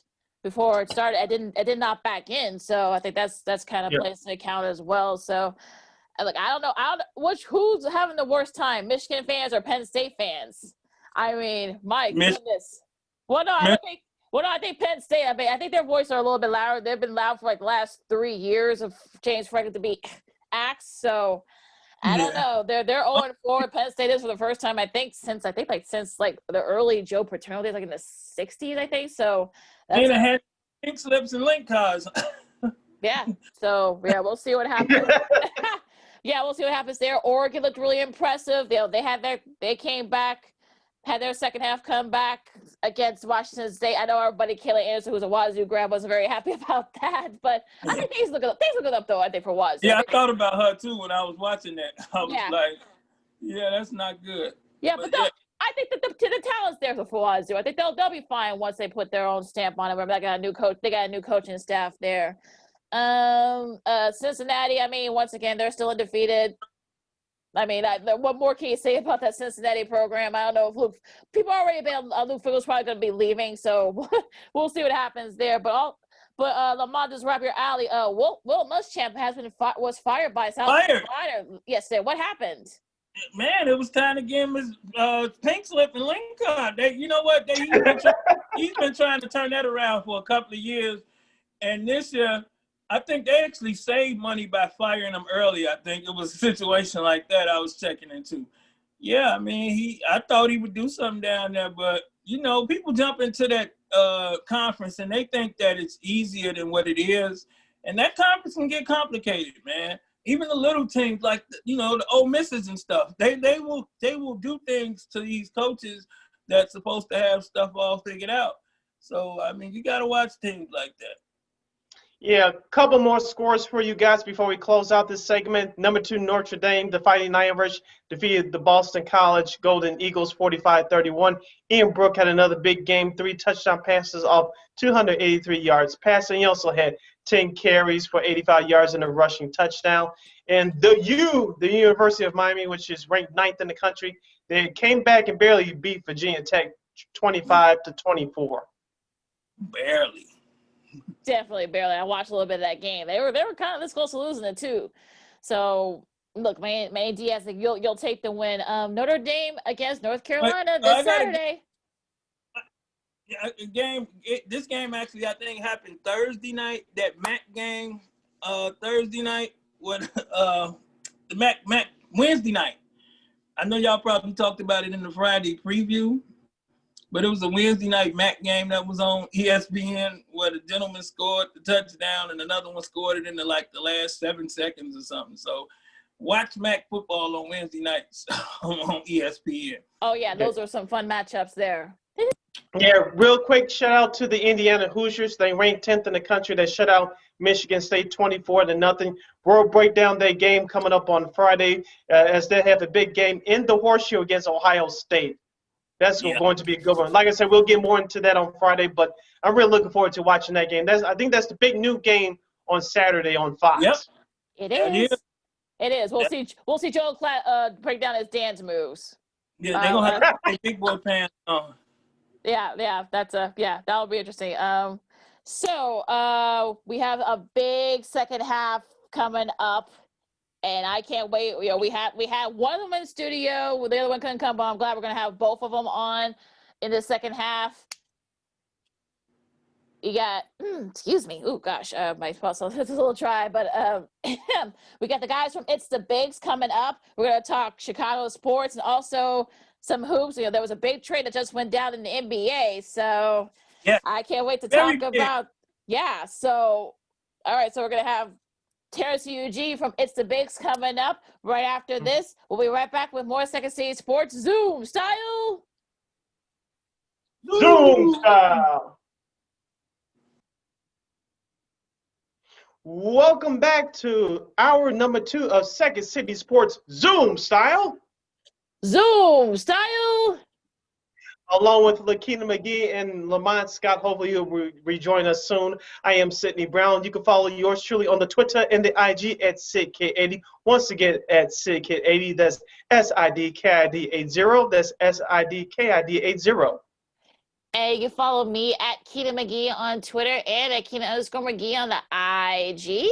before it started. I did not back in, so I think that's kind of plays an account as well. So Like, I don't know, who's having the worst time, Michigan fans or Penn State fans? I mean, my goodness. Well, no, I think Penn State. I mean, I think their voices are a little bit louder. They've been loud for like the last 3 years of James Franklin to be axed. So I don't know. They're 0-4. Penn State is for the first time, I think, since the early Joe Paterno days, like in the 60s, I think. So that's had pink slips and link cards. Yeah. So yeah, we'll see what happens. Yeah, we'll see what happens there. Oregon looked really impressive. They came back, had their second half comeback against Washington State. I know our buddy Kayla Anderson, who's a Wazoo grad, wasn't very happy about that, but I think things look up though. I think for Wazoo. Yeah, I thought about her too when I was watching that. I was like, yeah, that's not good. Yeah, but I think that the talent's there for Wazoo. I think they'll be fine once they put their own stamp on it. Remember, they got a new coach. They got a new coaching staff there. Cincinnati, I mean, once again, they're still undefeated. I mean, what more can you say about that Cincinnati program? I don't know if people already been Luke Fickell's probably going to be leaving, so we'll see what happens there. But Lamont, just wrap your alley. Will Muschamp was fired by South Carolina yesterday. What happened? Man, it was time to give him his pink slip and link card. You know what? He's been trying to turn that around for a couple of years, and this year, I think they actually saved money by firing him early. I think it was a situation like that I was checking into. Yeah, I mean, I thought he would do something down there, but, people jump into that conference and they think that it's easier than what it is. And that conference can get complicated, man. Even the little teams like, the Ole Misses and stuff, they will do things to these coaches that's supposed to have stuff all figured out. So, I mean, you got to watch teams like that. Yeah, a couple more scores for you guys before we close out this segment. Number 2, Notre Dame, the Fighting Irish, defeated the Boston College Golden Eagles 45-31. Ian Brook had another big game, 3 touchdown passes off 283 yards passing. He also had 10 carries for 85 yards and a rushing touchdown. And the University of Miami, which is ranked 9th in the country, they came back and barely beat Virginia Tech 25-24. Barely. Definitely barely. I watched a little bit of that game. They were kind of this close to losing it too. So look, Manny Diaz, you'll take the win. Notre Dame against North Carolina this Saturday. This game actually I think happened Thursday night. That MAC game, Thursday night with the MAC Wednesday night. I know y'all probably talked about it in the Friday preview. But it was a Wednesday night MAC game that was on ESPN where the gentleman scored the touchdown and another one scored it in the last 7 seconds or something. So watch MAC football on Wednesday nights on ESPN. Oh, yeah, those are some fun matchups there. Yeah, real quick shout out to the Indiana Hoosiers. They ranked 10th in the country. They shut out Michigan State 24-0. We'll break down their game coming up on Friday as they have a big game in the Horseshoe against Ohio State. That's going to be a good one. Like I said, we'll get more into that on Friday, but I'm really looking forward to watching that game. I think that's the big new game on Saturday on Fox. Yep. It is. It is. We'll see Joel break down his dance moves. Yeah, they're gonna have big boy pants on. Yeah, that'll be interesting. So we have a big second half coming up. And I can't wait. We had one of them in the studio. The other one couldn't come, but I'm glad we're going to have both of them on in the second half. You got, excuse me. Oh, gosh. My spouse is a little dry. But we got the guys from It's the Bigs coming up. We're going to talk Chicago sports and also some hoops. There was a big trade that just went down in the NBA. So I can't wait to talk about. Yeah. So, all right. So we're going to have Terrence UG from It's the Bigs coming up right after this. We'll be right back with more Second City Sports Zoom style. Zoom style. Welcome back to hour number 2 of Second City Sports Zoom style. Zoom style. Along with Lakina McGee and Lamont Scott. Hopefully you'll rejoin us soon. I am Sydney Brown. You can follow yours truly on the Twitter and the IG at SidKid80. Once again, at SidKid80. That's SIDKID80. That's SIDKID80. And you can follow me at Keena McGee on Twitter and at Keena_McGee on the IG.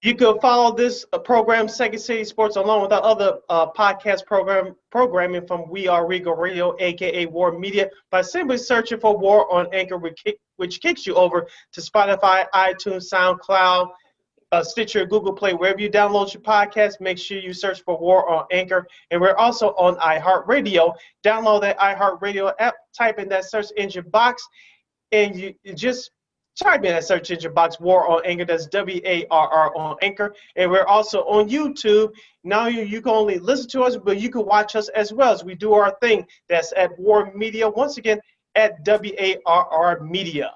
You can follow this program, Second City Sports, along with our other podcast programming from We Are Regal Radio, aka War Media, by simply searching for War on Anchor, which kicks you over to Spotify, iTunes, SoundCloud, Stitcher, Google Play, wherever you download your podcast. Make sure you search for War on Anchor. And we're also on iHeartRadio. Download that iHeartRadio app, type in that search engine box, and you just type in that search engine box, War on Anchor. That's WARR on Anchor. And we're also on YouTube. Now you can only listen to us, but you can watch us as well as we do our thing. That's at War Media. Once again, at WARR Media.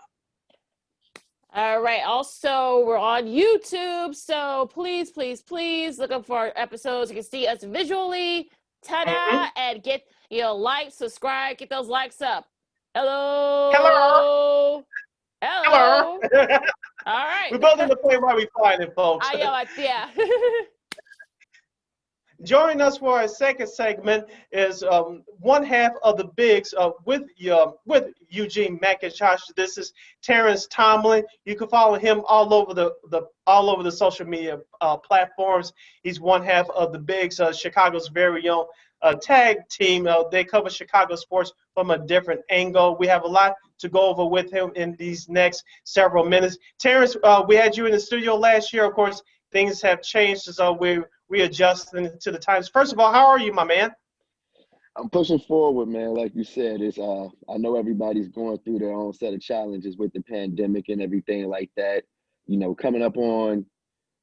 All right. Also, we're on YouTube, so please, please, please look up for our episodes. You can see us visually, ta-da, and get like, subscribe, get those likes up. Hello. Hello. All right. We're building the plane while we flying it, folks. Yeah. Joining us for our second segment is one half of the Bigs with Eugene McIntosh. This is Terrence Tomlin. You can follow him all over the social media platforms. He's one half of the Bigs, Chicago's very own tag team. They cover Chicago sports from a different angle. We have a lot to go over with him in these next several minutes. Terrence, we had you in the studio last year. Of course, things have changed, so we're readjusting to the times. First of all, how are you, my man? I'm pushing forward, man. Like you said, it's I know everybody's going through their own set of challenges with the pandemic and everything like that. Coming up on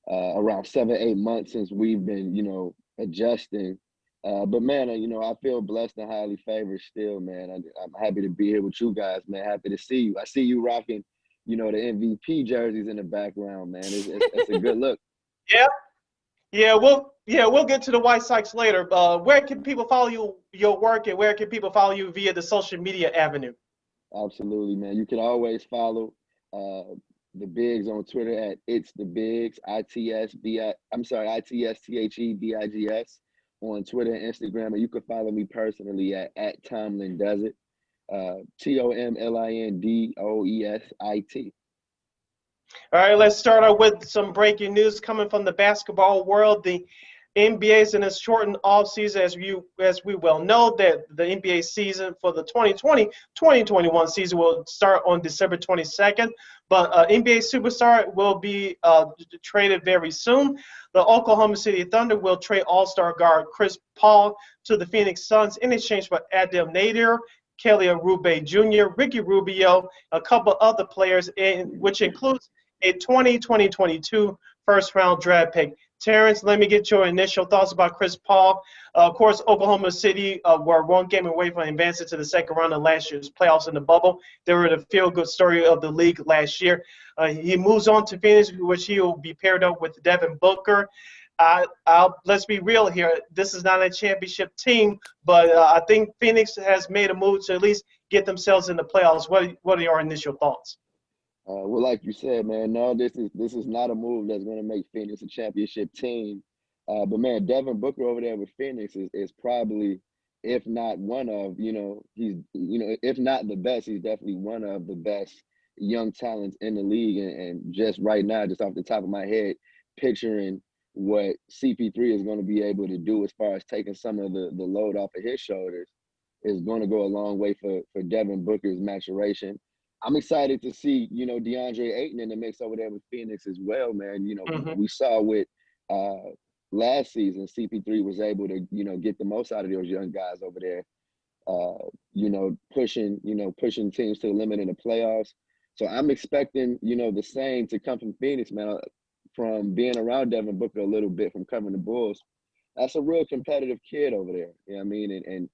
around 7-8 months since we've been, adjusting. But man, I feel blessed and highly favored still, man. I'm happy to be here with you guys, man. Happy to see you. I see you rocking, the MVP jerseys in the background, man. It's a good look. Yeah, we'll get to the White Sox later. Where can people follow your work, and where can people follow you via the social media avenue? Absolutely, man. You can always follow the Bigs on Twitter at It's the Bigs, ITSTHEBIGS on Twitter and Instagram, and you can follow me personally at Tomlin Does It, TOMLINDOESIT. All right, let's start out with some breaking news coming from the basketball world. The NBA is in a shortened offseason, as we well know, that the NBA season for the 2020-2021 season will start on December 22nd. But NBA superstar will be traded very soon. The Oklahoma City Thunder will trade All-Star guard Chris Paul to the Phoenix Suns in exchange for Adam Nader, Kelly Oubre Jr., Ricky Rubio, a couple other players, which includes a 2022 first-round draft pick. Terrence, let me get your initial thoughts about Chris Paul. Of course, Oklahoma City were one game away from advancing to the second round of last year's playoffs in the bubble. They were the feel-good story of the league last year. He moves on to Phoenix, which he will be paired up with Devin Booker. Let's be real here. This is not a championship team, but I think Phoenix has made a move to at least get themselves in the playoffs. What are your initial thoughts? Well, like you said, man, no, this is not a move that's going to make Phoenix a championship team. But man, Devin Booker over there with Phoenix is probably, if not one of, if not the best, he's definitely one of the best young talents in the league. And just right now, just off the top of my head, picturing what CP3 is going to be able to do as far as taking some of the load off of his shoulders is going to go a long way for Devin Booker's maturation. I'm excited to see, DeAndre Ayton in the mix over there with Phoenix as well, man. We saw with last season, CP3 was able to, get the most out of those young guys over there, pushing teams to the limit in the playoffs. So I'm expecting, the same to come from Phoenix, man, from being around Devin Booker a little bit, from covering the Bulls. That's a real competitive kid over there. You know what I mean? And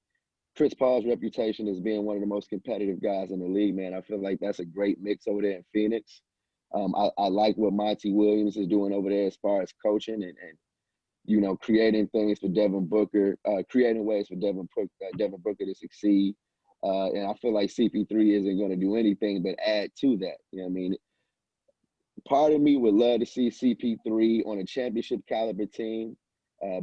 Chris Paul's reputation as being one of the most competitive guys in the league, man. I feel like that's a great mix over there in Phoenix. I like what Monty Williams is doing over there as far as coaching and creating things for Devin Booker, creating ways for Devin Booker to succeed. And I feel like CP3 isn't going to do anything but add to that. You know what I mean? Part of me would love to see CP3 on a championship caliber team.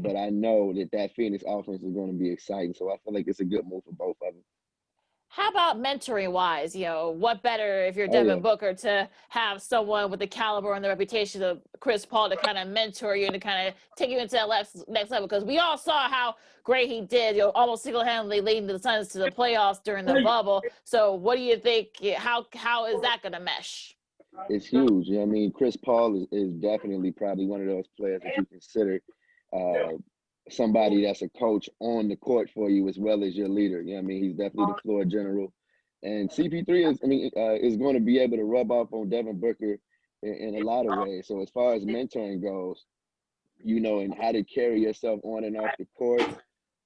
But I know that Phoenix offense is going to be exciting. So I feel like it's a good move for both of them. How about mentoring wise? What better if you're Oh yeah. Devin Booker to have someone with the caliber and the reputation of Chris Paul to kind of mentor you and to kind of take you into that next level? Because we all saw how great he did, almost single-handedly leading the Suns to the playoffs during the bubble. So what do you think? How is that going to mesh? It's huge. I mean, Chris Paul is definitely probably one of those players that you consider somebody that's a coach on the court for you as well as your leader. I mean, he's definitely the floor general. And CP3 is going to be able to rub off on Devin Booker in a lot of ways. So as far as mentoring goes, and how to carry yourself on and off the court,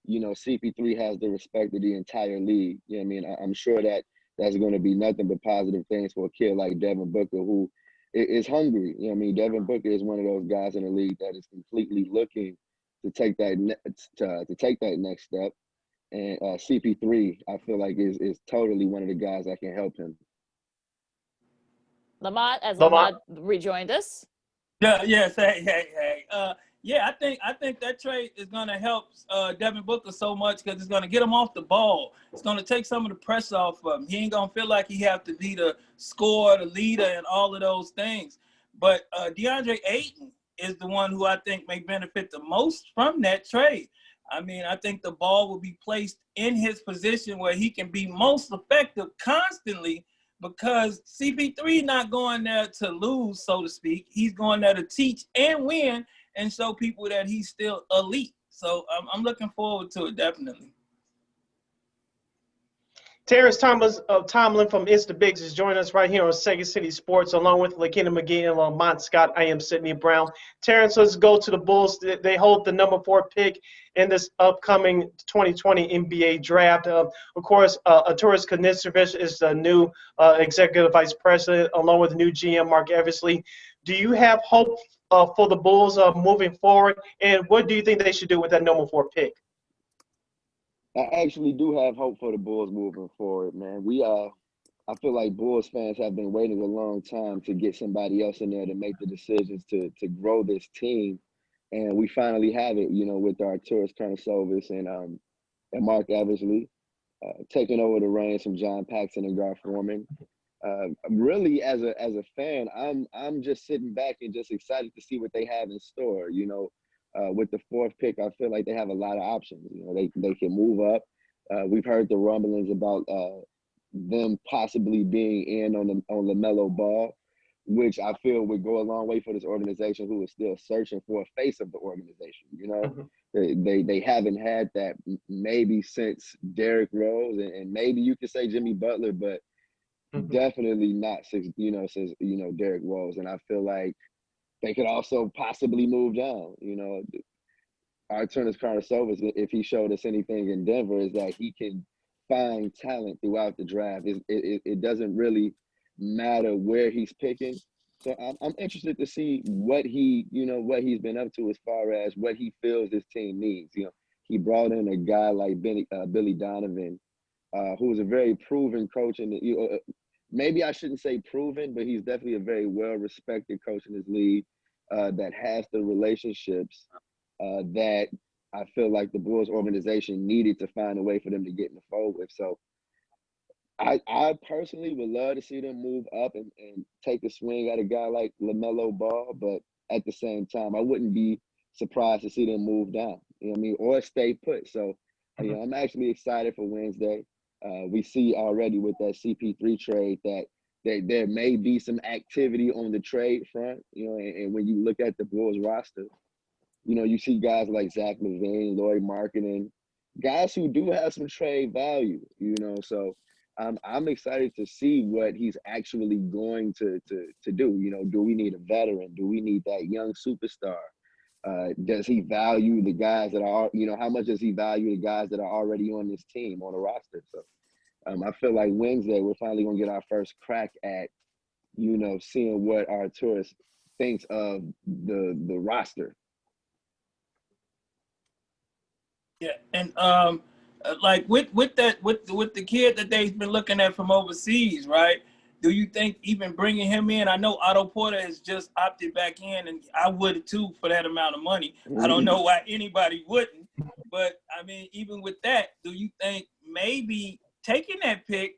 CP3 has the respect of the entire league. I mean, I'm sure that's going to be nothing but positive things for a kid like Devin Booker, who is hungry. I mean, Devin Booker is one of those guys in the league that is completely looking to take that next step. And CP3, I feel like is totally one of the guys that can help him. Lamont rejoined us. Yeah, yes, hey. Yeah, I think that trade is going to help Devin Booker so much because it's going to get him off the ball. It's going to take some of the pressure off of him. He ain't going to feel like he have to be the scorer, the leader, and all of those things. But DeAndre Ayton is the one who I think may benefit the most from that trade. I mean, I think the ball will be placed in his position where he can be most effective constantly, because CP3 not going there to lose, so to speak. He's going there to teach and win and show people that he's still elite. So I'm looking forward to it, definitely. Terrence Tomlin from It's the Bigs is joining us right here on Second City Sports, along with Lakina McGee and Lamont Scott. I am Sydney Brown. Terrence, let's go to the Bulls. They hold the number 4 pick in this upcoming 2020 NBA draft. Of course, Arturas Karnisovas is the new executive vice president, along with the new GM, Mark Eversley. Do you have hope for the Bulls moving forward, and what do you think they should do with that number 4 pick? I actually do have hope for the Bulls moving forward, man. I feel like Bulls fans have been waiting a long time to get somebody else in there to make the decisions to grow this team, and we finally have it. With our Arturas Karnisovas and Mark Eversley taking over the reins from John Paxson and Gar Forman. Really, as a fan, I'm just sitting back and just excited to see what they have in store. With the 4th pick, I feel like they have a lot of options. They can move up. We've heard the rumblings about them possibly being in on LaMelo Ball, which I feel would go a long way for this organization, who is still searching for a face of the organization. They haven't had that maybe since Derrick Rose, and maybe you could say Jimmy Butler, but definitely not since Derrick Rose. And I feel like they could also possibly move down. Arturas Karnisovas, if he showed us anything in Denver, is that he can find talent throughout the draft. It doesn't really matter where he's picking. So I'm interested to see what he's been up to as far as what he feels his team needs. He brought in a guy like Billy Donovan, who is a very proven coach, and maybe I shouldn't say proven, but he's definitely a very well-respected coach in his league. That has the relationships that I feel like the Bulls organization needed to find a way for them to get in the fold with. So I personally would love to see them move up and take a swing at a guy like LaMelo Ball, but at the same time, I wouldn't be surprised to see them move down, or stay put. So I'm actually excited for Wednesday. We see already with that CP3 trade that there may be some activity on the trade front, and when you look at the Bulls roster, you see guys like Zach LaVine, Lauri Markkanen, guys who do have some trade value, so I'm excited to see what he's actually going to do. Do we need a veteran? Do we need that young superstar? Does he value the guys that are, how much does he value the guys that are already on this team, on the roster? So I feel like Wednesday we're finally going to get our first crack at, seeing what Arturas thinks of the roster. Yeah, and like with the kid that they've been looking at from overseas, right? Do you think even bringing him in? I know Otto Porter has just opted back in, and I would too for that amount of money. I don't know why anybody wouldn't, but I mean, even with that, do you think maybe taking that pick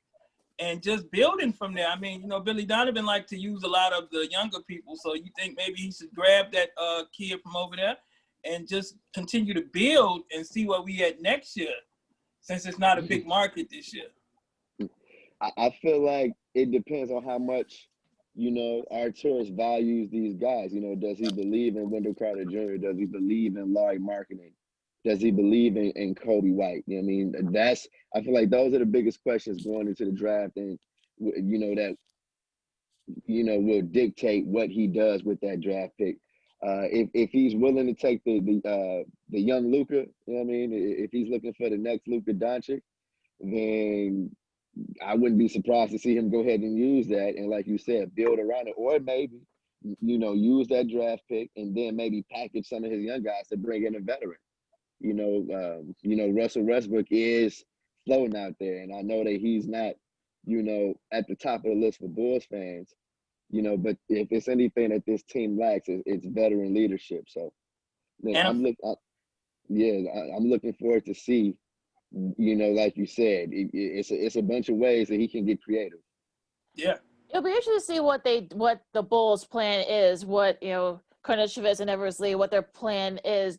and just building from there. I mean, Billy Donovan liked to use a lot of the younger people, so you think maybe he should grab that kid from over there and just continue to build and see what we at next year, since it's not a big market this year. I feel like it depends on how much, Arturis values these guys. Does he believe in Wendell Carter Jr.? Does he believe in Larry Marketing? Does he believe in Kobe White? I mean, I feel like those are the biggest questions going into the draft, and that will dictate what he does with that draft pick. If he's willing to take the young Luka, if he's looking for the next Luka Doncic, then I wouldn't be surprised to see him go ahead and use that, and like you said, build around it, or maybe use that draft pick and then maybe package some of his young guys to bring in a veteran. Russell Westbrook is floating out there, and I know that he's not, at the top of the list for Bulls fans, but if it's anything that this team lacks, it's veteran leadership. So, I'm looking forward to see, like you said, it's a bunch of ways that he can get creative. Yeah. It'll be interesting to see what the Bulls' plan is, what, Karnišović and Eversley, what their plan is.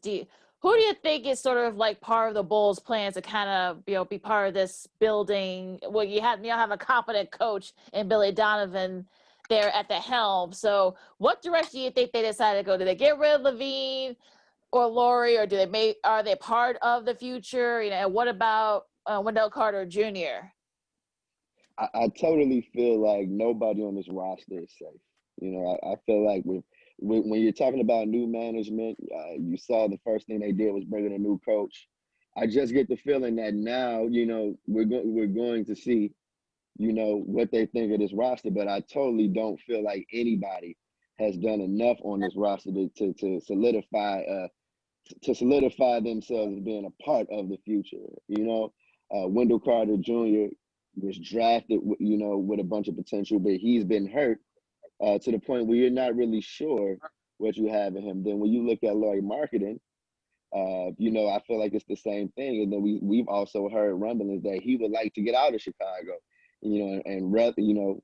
Who do you think is sort of like part of the Bulls' plans to kind of, be part of this building? Well, you have a competent coach in Billy Donovan there at the helm. So what direction do you think they decided to go? Do they get rid of Levine or Laurie, or are they part of the future? And what about Wendell Carter Jr.? I totally feel like nobody on this roster is safe. I feel like when you're talking about new management, you saw the first thing they did was bring in a new coach. I just get the feeling that now, we're going to see, what they think of this roster, but I totally don't feel like anybody has done enough on this roster to solidify themselves as being a part of the future. Wendell Carter Jr. was drafted, with a bunch of potential, but he's been hurt to the point where you're not really sure what you have in him. Then when you look at Larry Marketing, I feel like it's the same thing. And then we've also heard rumblings that he would like to get out of Chicago, and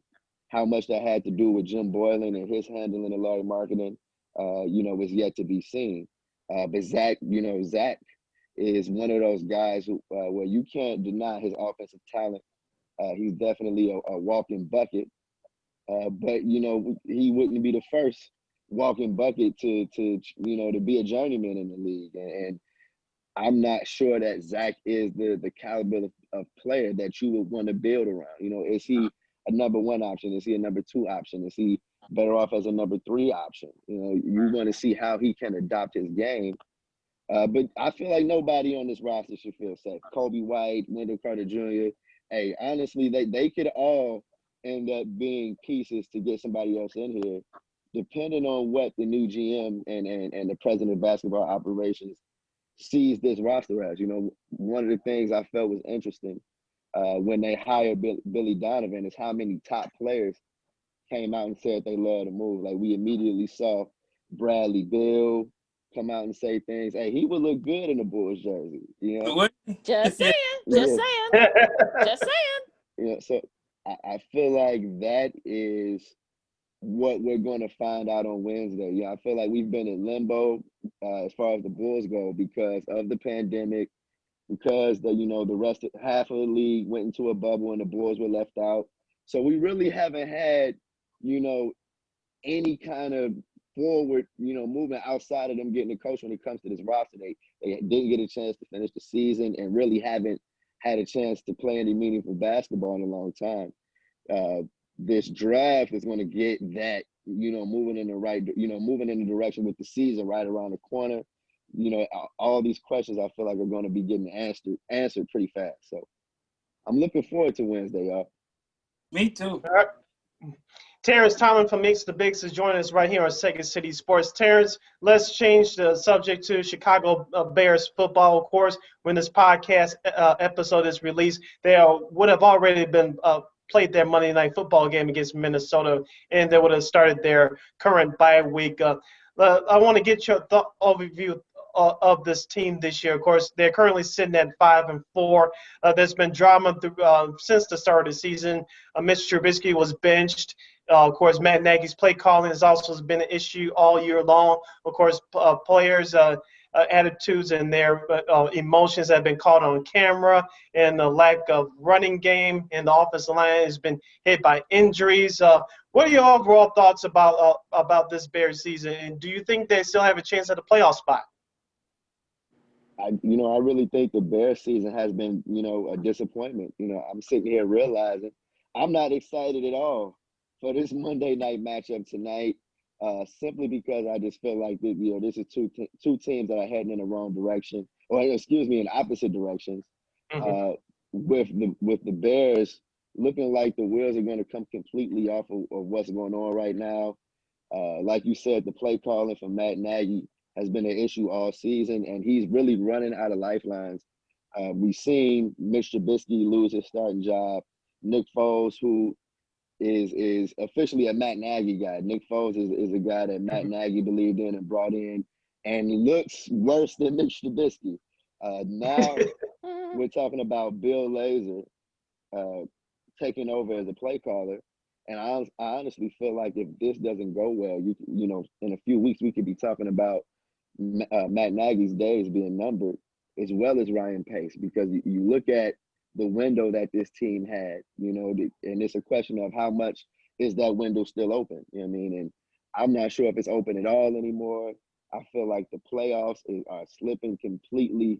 how much that had to do with Jim Boylan and his handling of Larry Marketing, was yet to be seen. But Zach is one of those guys where you can't deny his offensive talent. He's definitely a walking bucket. But he wouldn't be the first walking bucket to be a journeyman in the league, and I'm not sure that Zach is the caliber of player that you would want to build around. Is he a number one option? Is he a number two option? Is he better off as a number three option? You want to see how he can adopt his game. But I feel like nobody on this roster should feel safe. Kobe White, Wendell Carter Jr. Hey, honestly, they could all end up being pieces to get somebody else in here, depending on what the new GM and the president of basketball operations sees this roster as. One of the things I felt was interesting when they hired Billy Donovan is how many top players came out and said they love to move. Like, we immediately saw Bradley Beal come out and say things. Hey, he would look good in a Bulls jersey. Just saying. Just saying. So I feel like that is what we're going to find out on Wednesday. I feel like we've been in limbo as far as the Bulls go because of the pandemic, because the rest of half of the league went into a bubble and the Bulls were left out. So we really haven't had, any kind of forward, movement outside of them getting a coach when it comes to this roster. They didn't get a chance to finish the season and really haven't had a chance to play any meaningful basketball in a long time. This draft is going to get that, moving in the direction with the season right around the corner. All these questions I feel like are going to be getting answered pretty fast. So I'm looking forward to Wednesday, y'all. Me too. All right. Terrence Tomlin from Mix the Bigs is joining us right here on Second City Sports. Terrence, let's change the subject to Chicago Bears football. Of course, when this podcast episode is released, they would have already been played their Monday Night Football game against Minnesota, and they would have started their current bye week. I want to get your overview of this team this year. Of course, they're currently sitting at 5-4. There's been drama since the start of the season. Mr. Trubisky was benched. Of course, Matt Nagy's play calling has also been an issue all year long. Of course, players' attitudes and their emotions have been caught on camera, and the lack of running game in the offensive line has been hit by injuries. What are your overall thoughts about this Bears season, and do you think they still have a chance at a playoff spot? I really think the Bears season has been, a disappointment. I'm sitting here realizing I'm not excited at all for this Monday night matchup tonight, simply because I just feel like that, this is two teams that are heading in the wrong direction, or excuse me, in opposite directions. Mm-hmm. With the Bears looking like the wheels are going to come completely off of what's going on right now. Like you said, the play calling from Matt Nagy has been an issue all season, and he's really running out of lifelines. We've seen Mitch Trubisky lose his starting job. Nick Foles, who is officially a Matt Nagy guy. Nick Foles is a guy that Matt Nagy believed in and brought in, and looks worse than Mitch Trubisky. Now we're talking about Bill Lazor taking over as a play caller. And I honestly feel like if this doesn't go well, in a few weeks we could be talking about Matt Nagy's days being numbered, as well as Ryan Pace, because you look at the window that this team had, and it's a question of how much is that window still open. You know what I mean? And I'm not sure if it's open at all anymore. I feel like the playoffs are slipping completely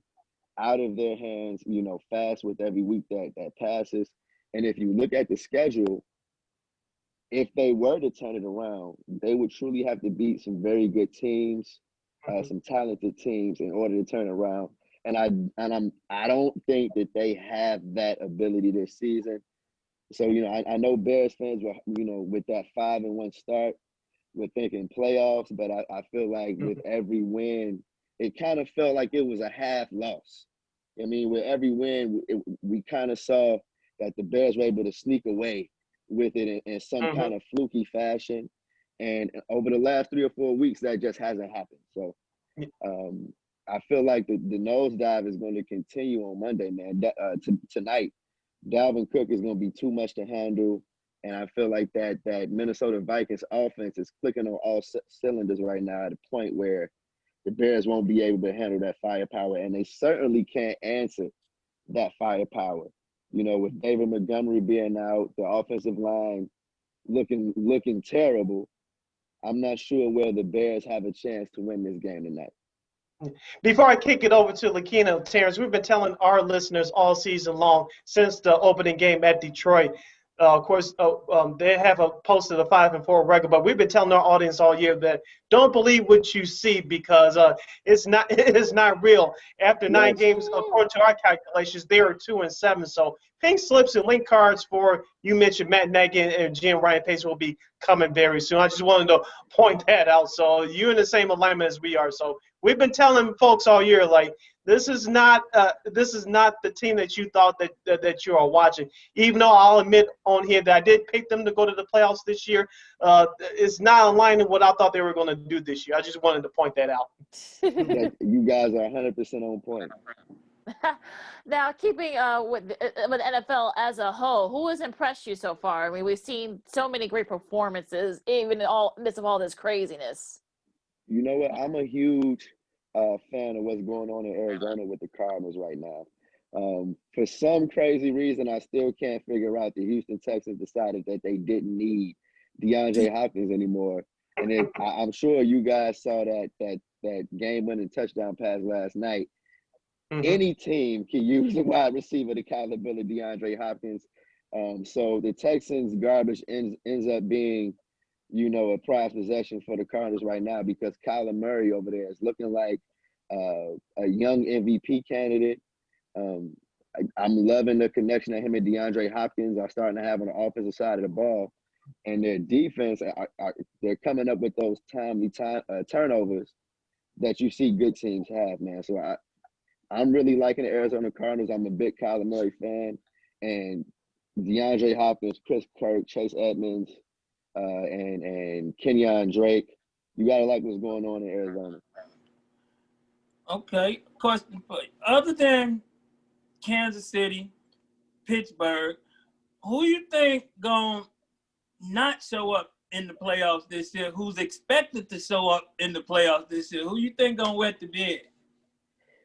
out of their hands, fast with every week that passes. And if you look at the schedule, if they were to turn it around, they would truly have to beat some very good teams, some talented teams in order to turn around. And I don't think that they have that ability this season. So, I know Bears fans were, with that 5-1 start, were thinking playoffs, but I feel like with every win, it kind of felt like it was a half loss. I mean, with every win, we kind of saw that the Bears were able to sneak away with it in some kind of fluky fashion. And over the last 3 or 4 weeks, that just hasn't happened. So I feel like the nosedive is going to continue on Monday, man. Tonight, Dalvin Cook is going to be too much to handle. And I feel like that Minnesota Vikings offense is clicking on all cylinders right now at a point where the Bears won't be able to handle that firepower. And they certainly can't answer that firepower. With David Montgomery being out, the offensive line looking terrible, I'm not sure where the Bears have a chance to win this game tonight. Before I kick it over to Lakina, Terrence, we've been telling our listeners all season long since the opening game at Detroit. Of course, they have posted a 5-4 record, but we've been telling our audience all year that don't believe what you see because it is not real. After 9 games, according to our calculations, they are 2-7. So pink slips and link cards for you mentioned Matt Nagy and Jim Ryan Pace will be coming very soon. I just wanted to point that out. So you're in the same alignment as we are. So we've been telling folks all year, like, this is not the team that you thought that you are watching. Even though I'll admit on here that I did pick them to go to the playoffs this year, it's not in line with what I thought they were going to do this year. I just wanted to point that out. You guys are 100% on point. Now, keeping with the NFL as a whole, who has impressed you so far? I mean, we've seen so many great performances, even in all midst of all this craziness. You know what? I'm a huge fan of what's going on in Arizona with the Cardinals right now. For some crazy reason, I still can't figure out the Houston Texans decided that they didn't need DeAndre Hopkins anymore. And I'm sure you guys saw that game-winning touchdown pass last night. Any team can use a wide receiver the caliber of DeAndre Hopkins. So the Texans' garbage ends up being, a prized possession for the Cardinals right now because Kyler Murray over there is looking like a young MVP candidate. I'm loving the connection that him and DeAndre Hopkins are starting to have on the offensive side of the ball. And their defense, they're coming up with those timely turnovers that you see good teams have, man. So I'm really liking the Arizona Cardinals. I'm a big Kyler Murray fan. And DeAndre Hopkins, Chris Kirk, Chase Edmonds, and Kenyon Drake. You got to like what's going on in Arizona. Okay. Question for you. Other than Kansas City, Pittsburgh, who you think gonna not show up in the playoffs this year? Who's expected to show up in the playoffs this year? Who you think gonna wet the bed?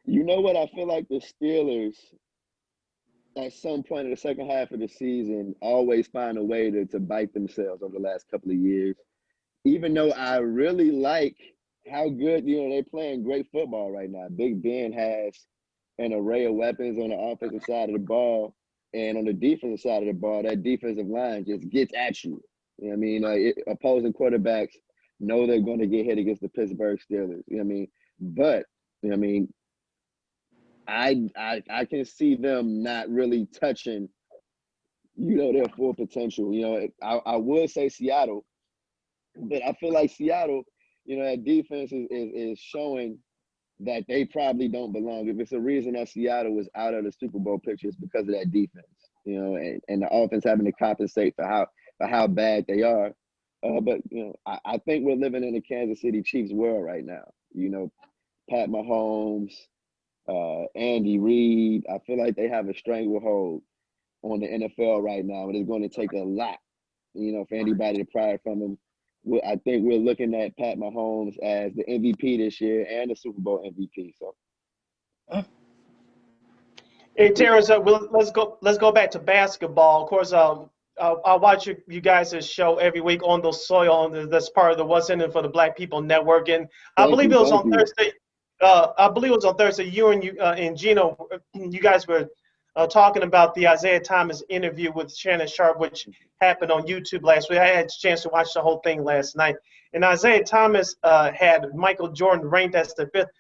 You know what? I feel like the Steelers, at some point in the second half of the season, always find a way to bite themselves over the last couple of years. Even though I really like how good, they're playing great football right now. Big Ben has an array of weapons on the offensive side of the ball. And on the defensive side of the ball, that defensive line just gets at you. You know what I mean? Opposing quarterbacks know they're going to get hit against the Pittsburgh Steelers. You know what I mean? But, you know what I mean, I can see them not really touching, their full potential. I would say Seattle, but I feel like Seattle, that defense is showing that they probably don't belong. If it's a reason that Seattle was out of the Super Bowl picture, it's because of that defense, and the offense having to compensate for how bad they are. But I think we're living in the Kansas City Chiefs world right now. Pat Mahomes, Andy Reid. I feel like they have a stranglehold on the NFL right now, and it's going to take a lot, for anybody to pry from them. I think we're looking at Pat Mahomes as the MVP this year and the Super Bowl MVP. So, Hey Terrence, let's go back to basketball. Of course, I watch you guys' show every week on the soil. That's part of the What's in It for the Black People Network, and I believe it was on Thursday. I believe it was on Thursday. You and Gino, you guys were talking about the Isaiah Thomas interview with Shannon Sharp, which happened on YouTube last week. I had a chance to watch the whole thing last night. And Isaiah Thomas had Michael Jordan ranked as the fifth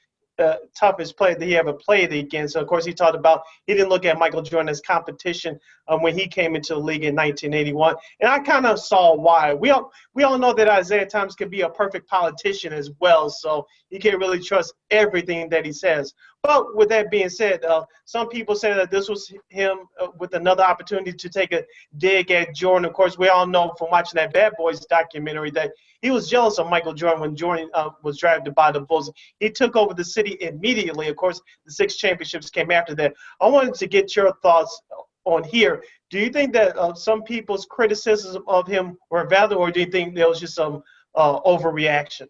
toughest player that he ever played against. So, of course, he talked about he didn't look at Michael Jordan as competition when he came into the league in 1981. And I kind of saw why. We all know that Isaiah Thomas can be a perfect politician as well, so you can't really trust everything that he says. But with that being said, some people say that this was him with another opportunity to take a dig at Jordan. Of course, we all know from watching that Bad Boys documentary that he was jealous of Michael Jordan when Jordan was drafted by the Bulls. He took over the city immediately. Of course, the 6 championships came after that. I wanted to get your thoughts on here. Do you think that some people's criticism of him were valid, or do you think there was just some overreaction?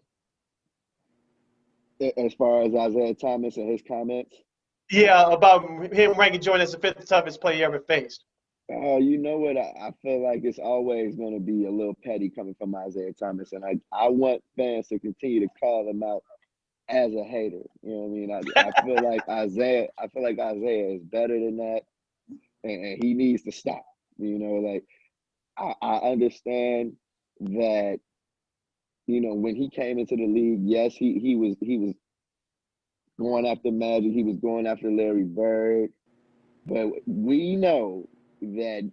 As far as Isaiah Thomas and his comments? Yeah, about him ranking Jordan as the 5th toughest player he ever faced. You know what? I feel like it's always going to be a little petty coming from Isaiah Thomas, and I want fans to continue to call him out as a hater. You know what I mean? I feel like Isaiah is better than that, and he needs to stop. Like I understand that. When he came into the league, yes, he was going after Magic, he was going after Larry Bird, but we know that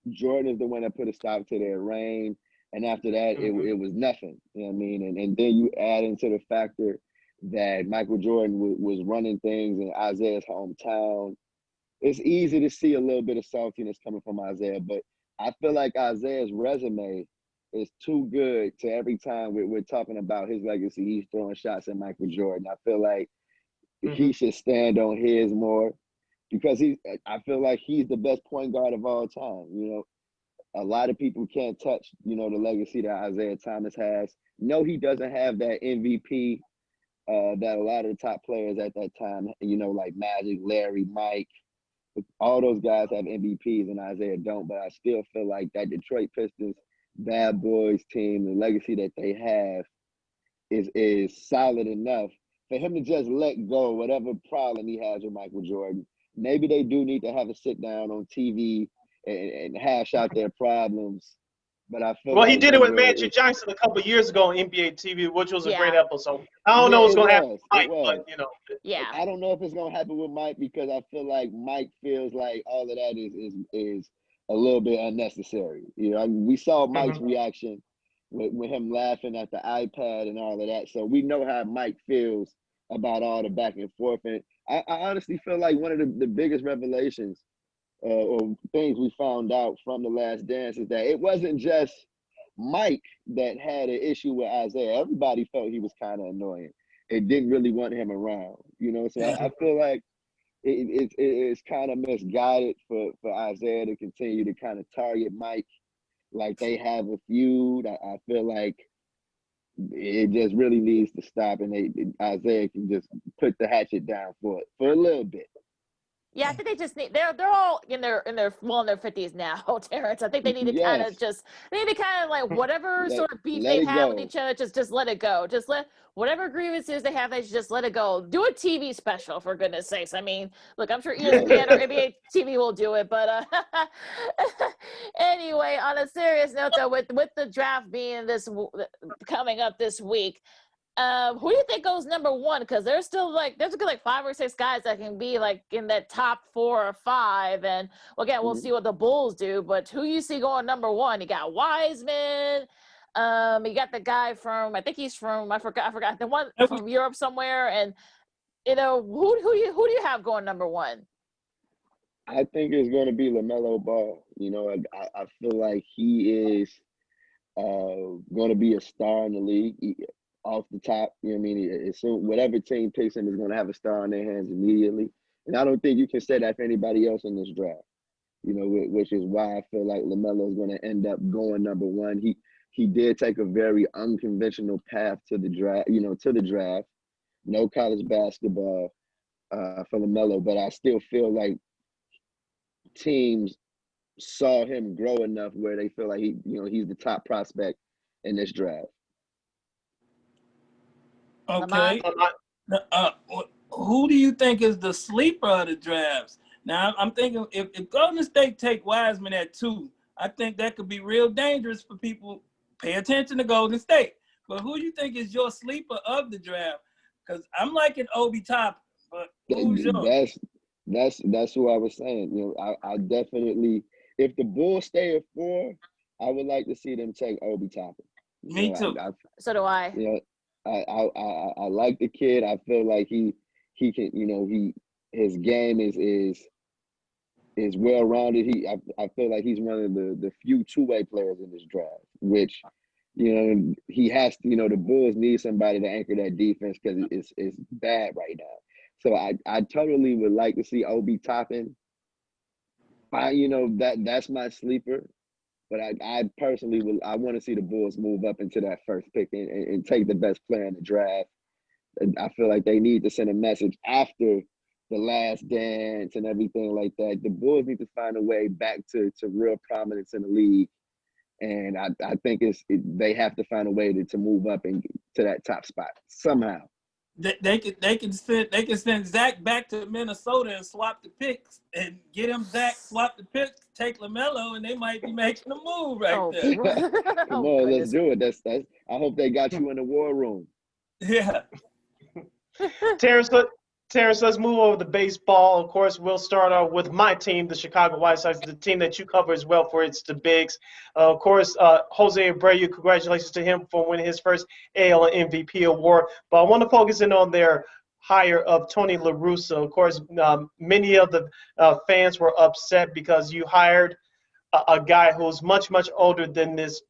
Jordan is the one that put a stop to their reign, and after that, it was nothing. You know what I mean? And then you add into the factor that Michael Jordan was running things in Isaiah's hometown. It's easy to see a little bit of saltiness coming from Isaiah, but I feel like Isaiah's resume is too good to every time we're talking about his legacy, he's throwing shots at Michael Jordan. I feel like he should stand on his more, because I feel like he's the best point guard of all time. A lot of people can't touch, the legacy that Isaiah Thomas has. No, he doesn't have that MVP that a lot of the top players at that time, like Magic, Larry, Mike, all those guys have MVPs and Isaiah don't. But I still feel like that Detroit Pistons Bad Boys team, the legacy that they have is solid enough for him to just let go whatever problem he has with Michael Jordan. Maybe they do need to have a sit down on TV and hash out their problems. But I feel he did it with Magic Johnson a couple of years ago on NBA TV, which was a great episode. I don't know what's going to happen with Mike, but Yeah. I don't know if it's going to happen with Mike, because I feel like Mike feels like all of that is a little bit unnecessary. We saw Mike's reaction with him laughing at the iPad and all of that. So we know how Mike feels about all the back and forth. And I honestly feel like one of the biggest revelations or things we found out from The Last Dance is that it wasn't just Mike that had an issue with Isaiah. Everybody felt he was kind of annoying. it didn't really want him around. So I feel like it's kind of misguided for Isaiah to continue to kind of target Mike like they have a feud. I feel like it just really needs to stop, and Isaiah can just put the hatchet down for a little bit. Yeah, I think they just need. They're all in their 50s now, Terrence. I think they need to kind of Yes, like whatever let sort of beef let they it have with go. each other, just let it go. Just let whatever grievances they have, they should just let it go. Do a TV special, for goodness sakes. I mean, look, I'm sure ESPN or NBA TV will do it, but anyway, on a serious note, though, with the draft being coming up this week. Who do you think goes number one? Because there's still there's a good 5 or 6 guys that can be in that top 4 or 5. And again, we'll see what the Bulls do. But who you see going number one? You got Wiseman. You got the guy from I think he's from I forgot the one from Europe somewhere. And who do you have going number one? I think it's going to be LaMelo Ball. I feel like he is going to be a star in the league. Off the top, I mean? Whatever team picks him is going to have a star on their hands immediately. And I don't think you can say that for anybody else in this draft, which is why I feel like LaMelo is going to end up going number one. He did take a very unconventional path to the draft, No college basketball for LaMelo, but I still feel like teams saw him grow enough where they feel like he's the top prospect in this draft. Okay. Who do you think is the sleeper of the drafts? Now, I'm thinking if Golden State take Wiseman at 2, I think that could be real dangerous for people. Pay attention to Golden State. But who do you think is your sleeper of the draft? Because I'm liking Obi Toppin, but who's yours? That's what I was saying. I definitely, if the Bulls stay at 4, I would like to see them take Obi Toppin. Me too. So do I. I like the kid. I feel like he can, his game is well rounded. I feel like he's one of the few two-way players in this draft, which he has to, the Bulls need somebody to anchor that defense because it's bad right now. So I totally would like to see Obi Toppin. That's my sleeper. But I personally I want to see the Bulls move up into that first pick and take the best player in the draft. And I feel like they need to send a message after the last dance and everything like that. The Bulls need to find a way back to real prominence in the league. And I think they have to find a way to move up and to that top spot somehow. They can send Zach back to Minnesota and swap the picks and get him Zach, swap the picks, take LaMelo, and they might be making a move there. Come on, let's do it. That's I hope they got you in the war room. Yeah. Terrence, let's move over to baseball. Of course, we'll start off with my team, the Chicago White Sox, the team that you cover as well for it's the Bigs. Of course, Jose Abreu, congratulations to him for winning his first AL MVP award. But I want to focus in on their hire of Tony La Russa. Of course, many of the fans were upset because you hired a guy who's much older than this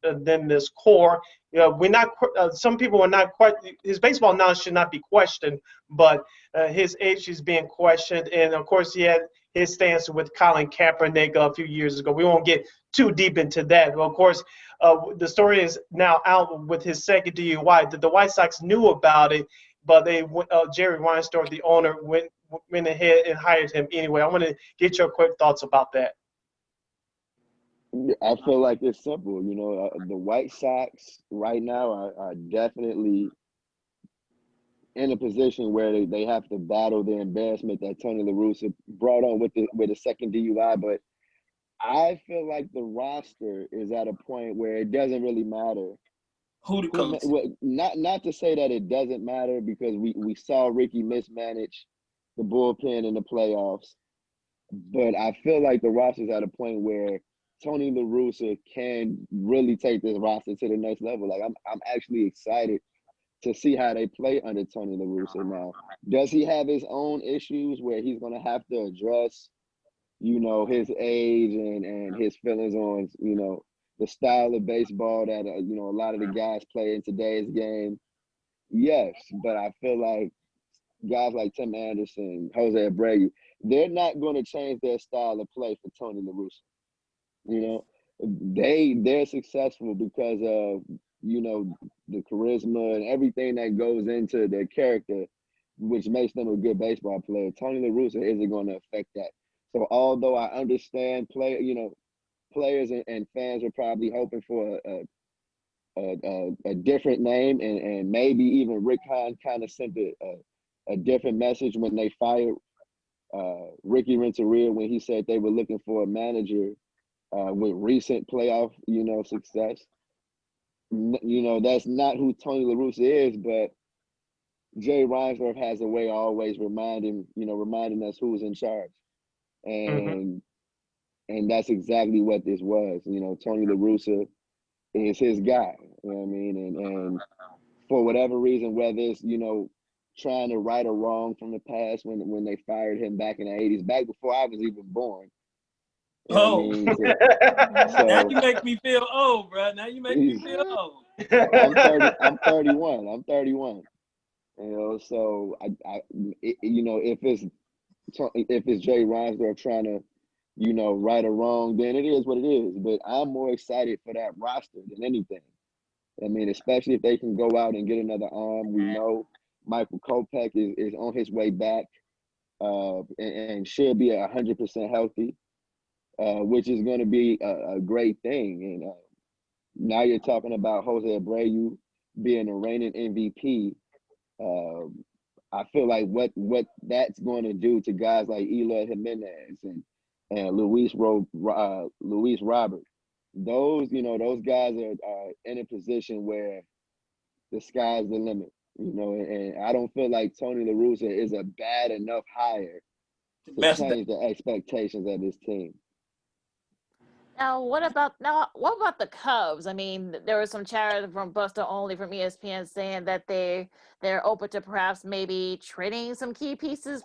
core. We're not. Some people are not quite. His baseball knowledge should not be questioned, but his age is being questioned. And of course, he had his stance with Colin Kaepernick a few years ago. We won't get too deep into that. But of course, the story is now out with his second DUI that the White Sox knew about it, but Jerry Reinsdorf, the owner, went ahead and hired him anyway. I want to get your quick thoughts about that. I feel like it's simple. The White Sox right now are definitely in a position where they have to battle the embarrassment that Tony La Russa brought on with a second DUI. But I feel like the roster is at a point where it doesn't really matter who the coach. Not to say that it doesn't matter, because we saw Ricky mismanage the bullpen in the playoffs. But I feel like the roster's at a point where Tony La Russa can really take this roster to the next level. Like I'm actually excited to see how they play under Tony La Russa now. Does he have his own issues where he's going to have to address, his age and his feelings on, the style of baseball that, a lot of the guys play in today's game? yes, but I feel like guys like Tim Anderson, Jose Abreu, they're not going to change their style of play for Tony La Russa. You know, they're successful because of, you know, the charisma and everything that goes into their character, which makes them a good baseball player. Tony La Russa isn't going to affect that. So although I understand players and fans are probably hoping for a different name, and maybe even Rick Hahn kind of sent a different message when they fired Ricky Renteria, when he said they were looking for a manager with recent playoff, success. That's not who Tony La Russa is, but Jay Reinsdorf has a way of always reminding us who's in charge. Mm-hmm. And that's exactly what this was. Tony La Russa is his guy. You know what I mean? And for whatever reason, whether it's, trying to right a wrong from the past when they fired him back in the 80s, back before I was even born. You know what I mean? Now So you make me feel old, bro. Now you make me feel old. I'm 30. I'm 31. I'm 31. So if it's Jay Reinsdorf trying to, right or wrong, then it is what it is. But I'm more excited for that roster than anything. I mean, especially if they can go out and get another arm. We know Michael Kopech is on his way back, and should be 100% healthy, which is going to be a great thing. And now you're talking about Jose Abreu being a reigning MVP. I feel like what that's going to do to guys like Eloy Jimenez and Luis Robert. Those guys are in a position where the sky's the limit. And I don't feel like Tony La Russa is a bad enough hire to change the expectations of this team. Now, what about the Cubs? I mean, there was some chatter from Buster Olney from ESPN saying that they're open to perhaps maybe trading some key pieces,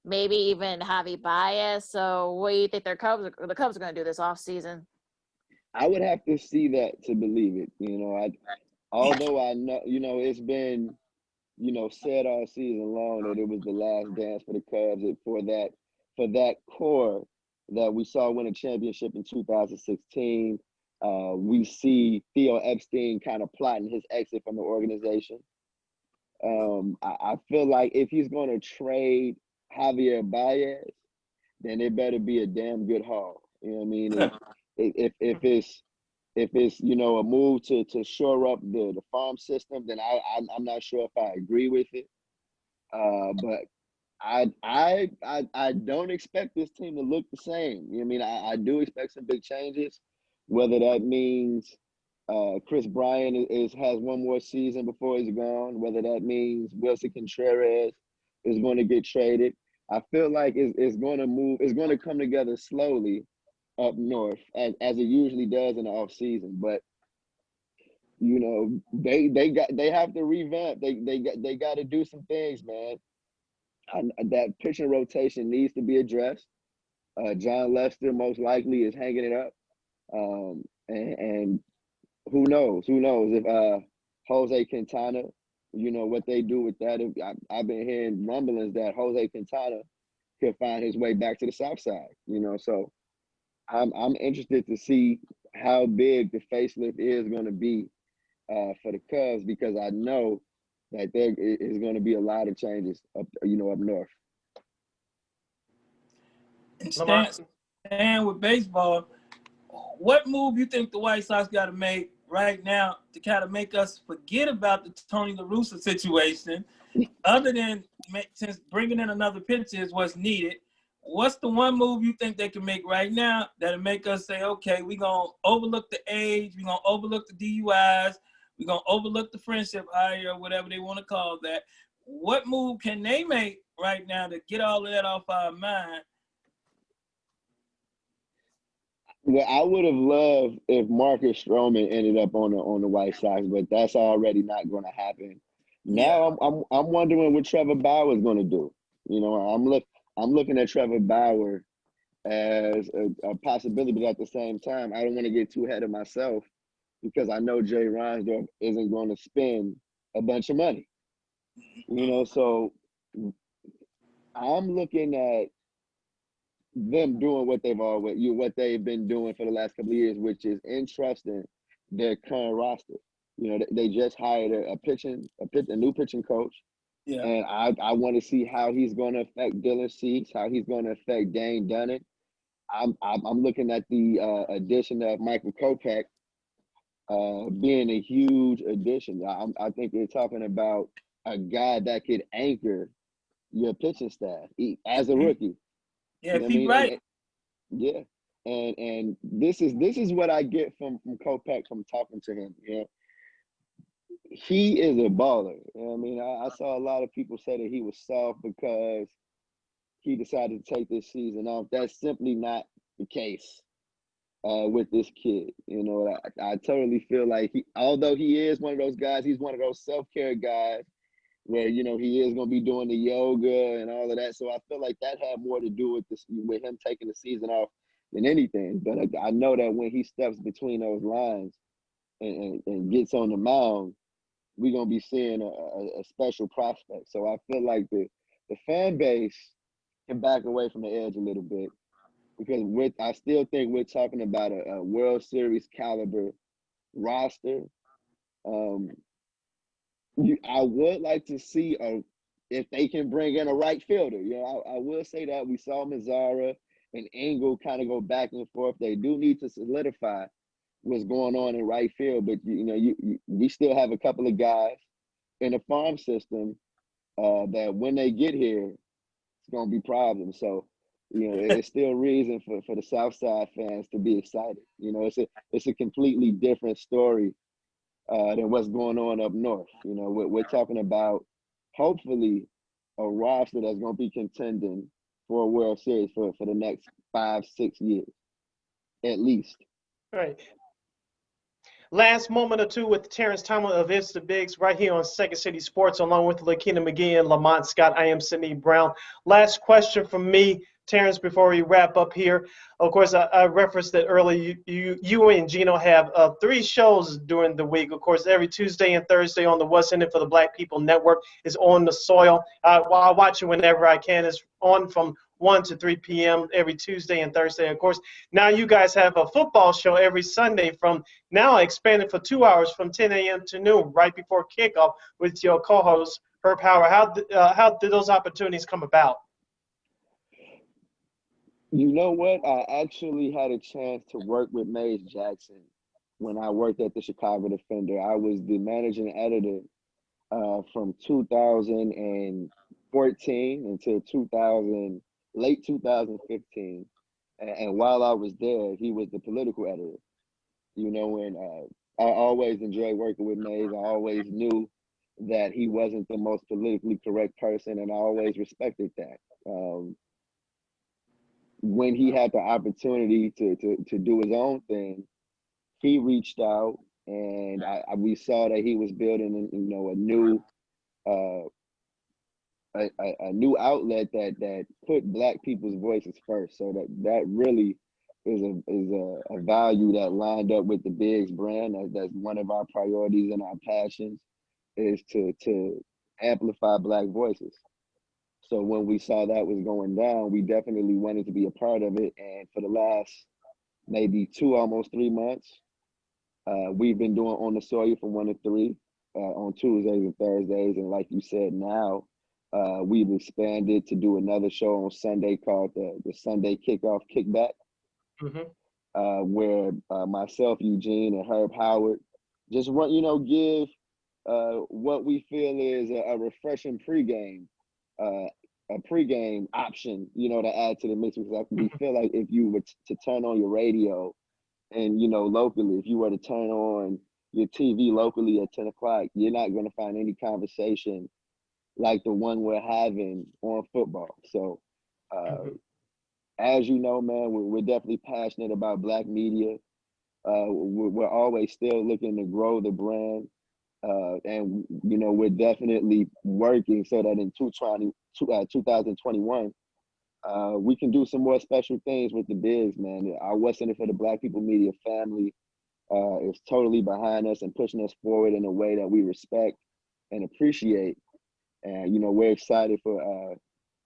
maybe even Javi Baez. So, what do you think the Cubs are going to do this offseason? I would have to see that to believe it. Although I know, it's been, said all season long that it was the last dance for the Cubs, for that core that we saw win a championship in 2016. We see Theo Epstein kind of plotting his exit from the organization. I feel like if he's going to trade Javier Baez, then it better be a damn good haul. You know what I mean? If it's a move to shore up the farm system, then I'm not sure if I agree with it. But I don't expect this team to look the same. You know what I mean? I do expect some big changes, whether that means Chris Bryant has one more season before he's gone, whether that means Wilson Contreras is going to get traded. I feel like it's going to move. It's going to come together slowly up north, as it usually does in the off season. But they have to revamp. They got to do some things, man. That pitching rotation needs to be addressed. John Lester most likely is hanging it up, and who knows if Jose Quintana, what they do with that. I've been hearing rumblings that Jose Quintana could find his way back to the South Side. So I'm interested to see how big the facelift is going to be for the Cubs, because I know that there is going to be a lot of changes up north. And staying with baseball, what move you think the White Sox got to make right now to kind of make us forget about the Tony La Russa situation, other than since bringing in another pitcher is what's needed? What's the one move you think they can make right now that'll make us say, okay, we're going to overlook the age, we're going to overlook the DUIs, we're going to overlook the friendship hire, or whatever they want to call that? What move can they make right now to get all of that off our mind? Well, I would have loved if Marcus Stroman ended up on the White Sox, but that's already not going to happen. Now I'm wondering what Trevor Bauer is going to do. I'm looking at Trevor Bauer as a possibility, but at the same time, I don't want to get too ahead of myself, because I know Jay Reinsdorf isn't going to spend a bunch of money. So I'm looking at them doing what they've been doing for the last couple of years, which is entrusting their current roster. They just hired a new pitching coach, Yeah. and I want to see how he's going to affect Dylan Cease, how he's going to affect Dane Dunning. I'm looking at the addition of Michael Kopech being a huge addition. I think we're talking about a guy that could anchor your pitching staff as a rookie. Yeah, You know what I Pete mean? Wright. Yeah, and this is what I get from Kopech from talking to him. He is a baller. You know what I mean? I saw a lot of people say that he was soft because he decided to take this season off. That's simply not the case with this kid. I totally feel like although he is one of those guys, he's one of those self-care guys where he is going to be doing the yoga and all of that. So I feel like that had more to do with him taking the season off than anything. But I know that when he steps between those lines and gets on the mound, we're going to be seeing a special prospect. So I feel like the fan base can back away from the edge a little bit, because I still think we're talking about a World Series caliber roster. I would like to see if they can bring in a right fielder. I will say that we saw Mazzara and Engel kind of go back and forth. They do need to solidify what's going on in right field, but we still have a couple of guys in the farm system that when they get here, it's going to be problems. So, it's still reason for the Southside fans to be excited. It's a completely different story than what's going on up north. We're talking about hopefully a roster that's going to be contending for a World Series for the next 5-6 years, at least. Right. Last moment or two with Terrence Tomlin of Insta Bigs right here on Second City Sports, along with Lakina McGee and Lamont Scott. I am Sydney Brown. Last question from me, Terrence, before we wrap up here. Of course, I referenced that earlier. You and Gino have 3 shows during the week. Of course, every Tuesday and Thursday on the What's in It for the Black People Network is On the Soil. I watch it whenever I can. It's on from 1 to 3 p.m. every Tuesday and Thursday. Of course, now you guys have a football show every Sunday from now expanded for 2 hours from 10 a.m. to noon, right before kickoff with your co-host, Herb Howard. How did those opportunities come about? You know what? I actually had a chance to work with Mays Jackson when I worked at the Chicago Defender. I was the managing editor from 2014 until late 2015. And while I was there, he was the political editor. And I always enjoyed working with Mays. I always knew that he wasn't the most politically correct person, and I always respected that. When he had the opportunity to do his own thing, he reached out, and we saw that he was building, a new outlet that put Black people's voices first. So that really is a value that lined up with the Bigs brand. That's one of our priorities and our passions, is to amplify Black voices. So when we saw that was going down, we definitely wanted to be a part of it. And for the last maybe 2, almost 3 months, we've been doing On the Soil from 1 to 3 on Tuesdays and Thursdays. And like you said, now we've expanded to do another show on Sunday called the Sunday Kickoff Kickback, where myself, Eugene, and Herb Howard just give what we feel is a refreshing pregame. A pregame option, to add to the mix, because we feel like if you were to turn on your radio and, locally, if you were to turn on your TV locally at 10 o'clock, you're not going to find any conversation like the one we're having on football. So, as you know, man, we're definitely passionate about Black media. We're always still looking to grow the brand. And we're definitely working so that in 2021, we can do some more special things with the Bigs, man. Our What's in It for the Black People Media family is totally behind us and pushing us forward in a way that we respect and appreciate. And we're excited for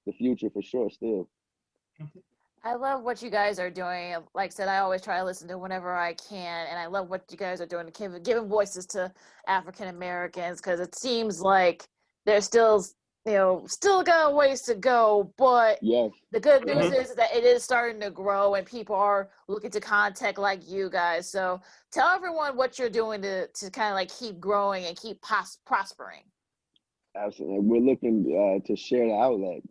the future for sure. Still. I love what you guys are doing. Like I said, I always try to listen to whenever I can, and I love what you guys are doing to giving voices to African Americans, because it seems like there's still, still got a ways to go. But Yes. the good news Mhm. is that it is starting to grow, and people are looking to contact like you guys. So tell everyone what you're doing to kind of like keep growing and keep prospering. Absolutely. We're looking to share the outlet.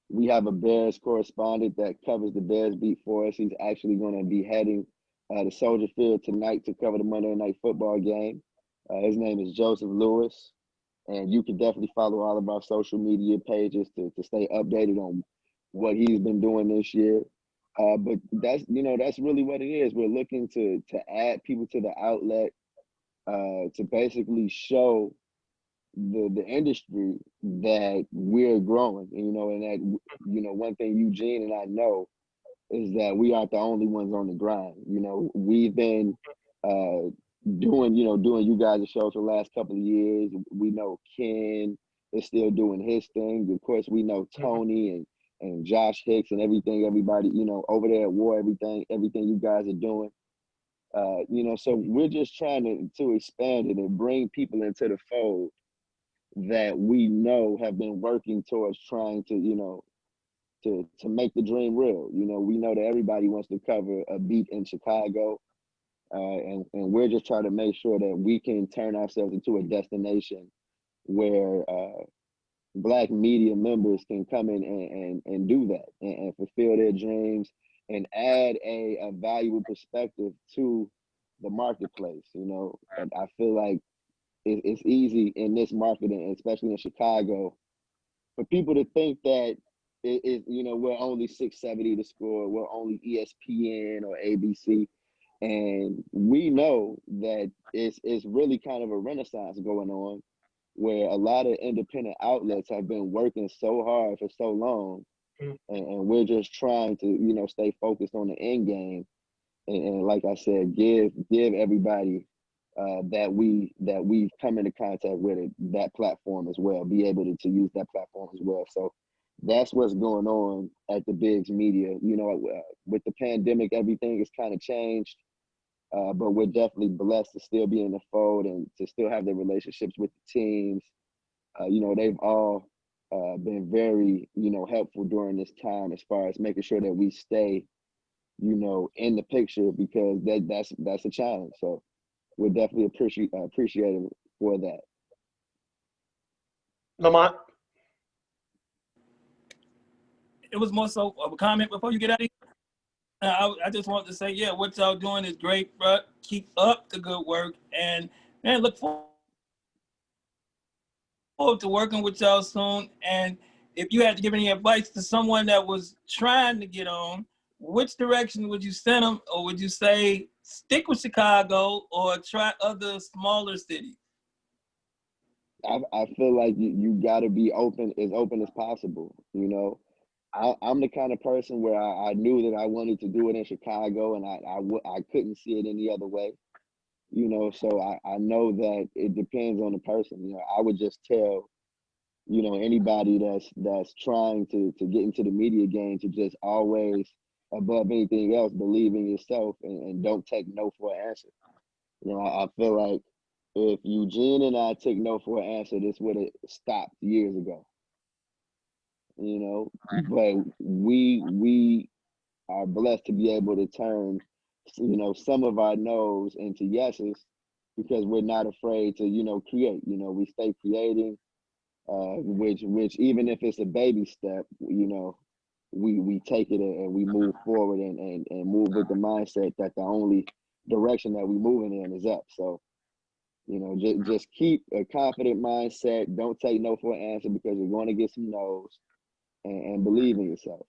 We have a Bears correspondent that covers the Bears beat for us. He's actually going to be heading to Soldier Field tonight to cover the Monday Night Football game. His name is Joseph Lewis, and you can definitely follow all of our social media pages to stay updated on what he's been doing this year. But that's really what it is. We're looking to add people to the outlet, to basically show the industry that we're growing, and that one thing Eugene and I know is that we aren't the only ones on the grind. We've been doing you guys a show for the last couple of years. We know Ken is still doing his thing. Of course, we know Tony and Josh Hicks and everybody over there at War, everything you guys are doing. So we're just trying to expand it and bring people into the fold that we know have been working towards trying to make the dream real. We know that everybody wants to cover a beat in Chicago, and we're just trying to make sure that we can turn ourselves into a destination where Black media members can come in and do that and fulfill their dreams and add a valuable perspective to the marketplace. And I feel like it's easy in this market, and especially in Chicago, for people to think that we're only 670 to score, we're only ESPN or ABC, and we know that it's really kind of a renaissance going on, where a lot of independent outlets have been working so hard for so long, and we're just trying to stay focused on the end game, and like I said, give everybody that we've come into contact with that platform as well, be able to use that platform as well. So that's what's going on at the Bigs Media. With the pandemic, everything has kind of changed, but we're definitely blessed to still be in the fold and to still have the relationships with the teams. They've all been very helpful during this time, as far as making sure that we stay in the picture, because that's a challenge. So we're definitely appreciative for that. Lamont? It was more so of a comment before you get out of here. I just want to say, yeah, what y'all doing is great, bro. Keep up the good work, and man, look forward to working with y'all soon. And if you had to give any advice to someone that was trying to get on, which direction would you send them, or would you say stick with Chicago or try other smaller cities? I feel like you got to be as open as possible. I'm the kind of person where I knew that I wanted to do it in Chicago, and I couldn't see it any other way. So I know that it depends on the person. I would just tell anybody that's trying to get into the media game to just always, above anything else, believe in yourself, and don't take no for an answer. I feel like if Eugene and I took no for an answer, this would have stopped years ago. But we are blessed to be able to turn some of our no's into yeses, because we're not afraid to create. We stay creating, which even if it's a baby step, we take it and we move forward, and move with the mindset that the only direction that we're moving in is up. So just keep a confident mindset. Don't take no for an answer, because you're going to get some no's, and believe in yourself.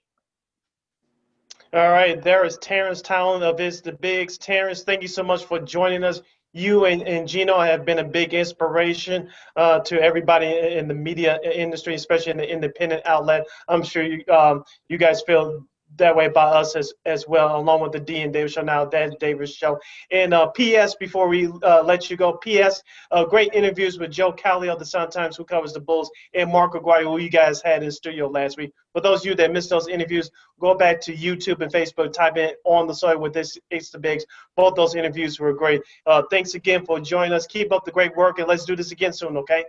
All right, there is Terrence Tomlin of It's the Bigs. Terrence, thank you so much for joining us. You and Gino have been a big inspiration to everybody in the media industry, especially in the independent outlet. I'm sure you guys feel that way by us as well, along with the D and Davis Show, now Dan Davis Show. And P.S. before we let you go, P.S. Great interviews with Joe Cowley of the Sun-Times, who covers the Bulls, and Mark Aguirre, who you guys had in studio last week. For those of you that missed those interviews, go back to YouTube and Facebook, type in On the Soil with this It's the Bigs. Both those interviews were great. Thanks again for joining us. Keep up the great work, and let's do this again soon, okay?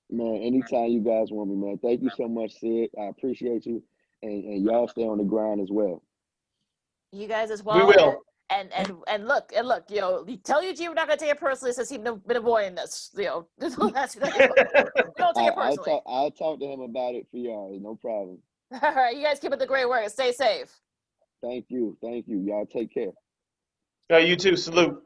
Man, anytime you guys want me, man. Thank you so much, Sid. I appreciate you. And y'all stay on the grind as well. You guys as well. We will. And look, you know, tell Eugene we're not gonna take it personally since he's been avoiding this. You know, we don't take it personally. I'll talk to him about it for y'all. No problem. All right, you guys keep up the great work and stay safe. Thank you. Y'all take care. You too. Salute.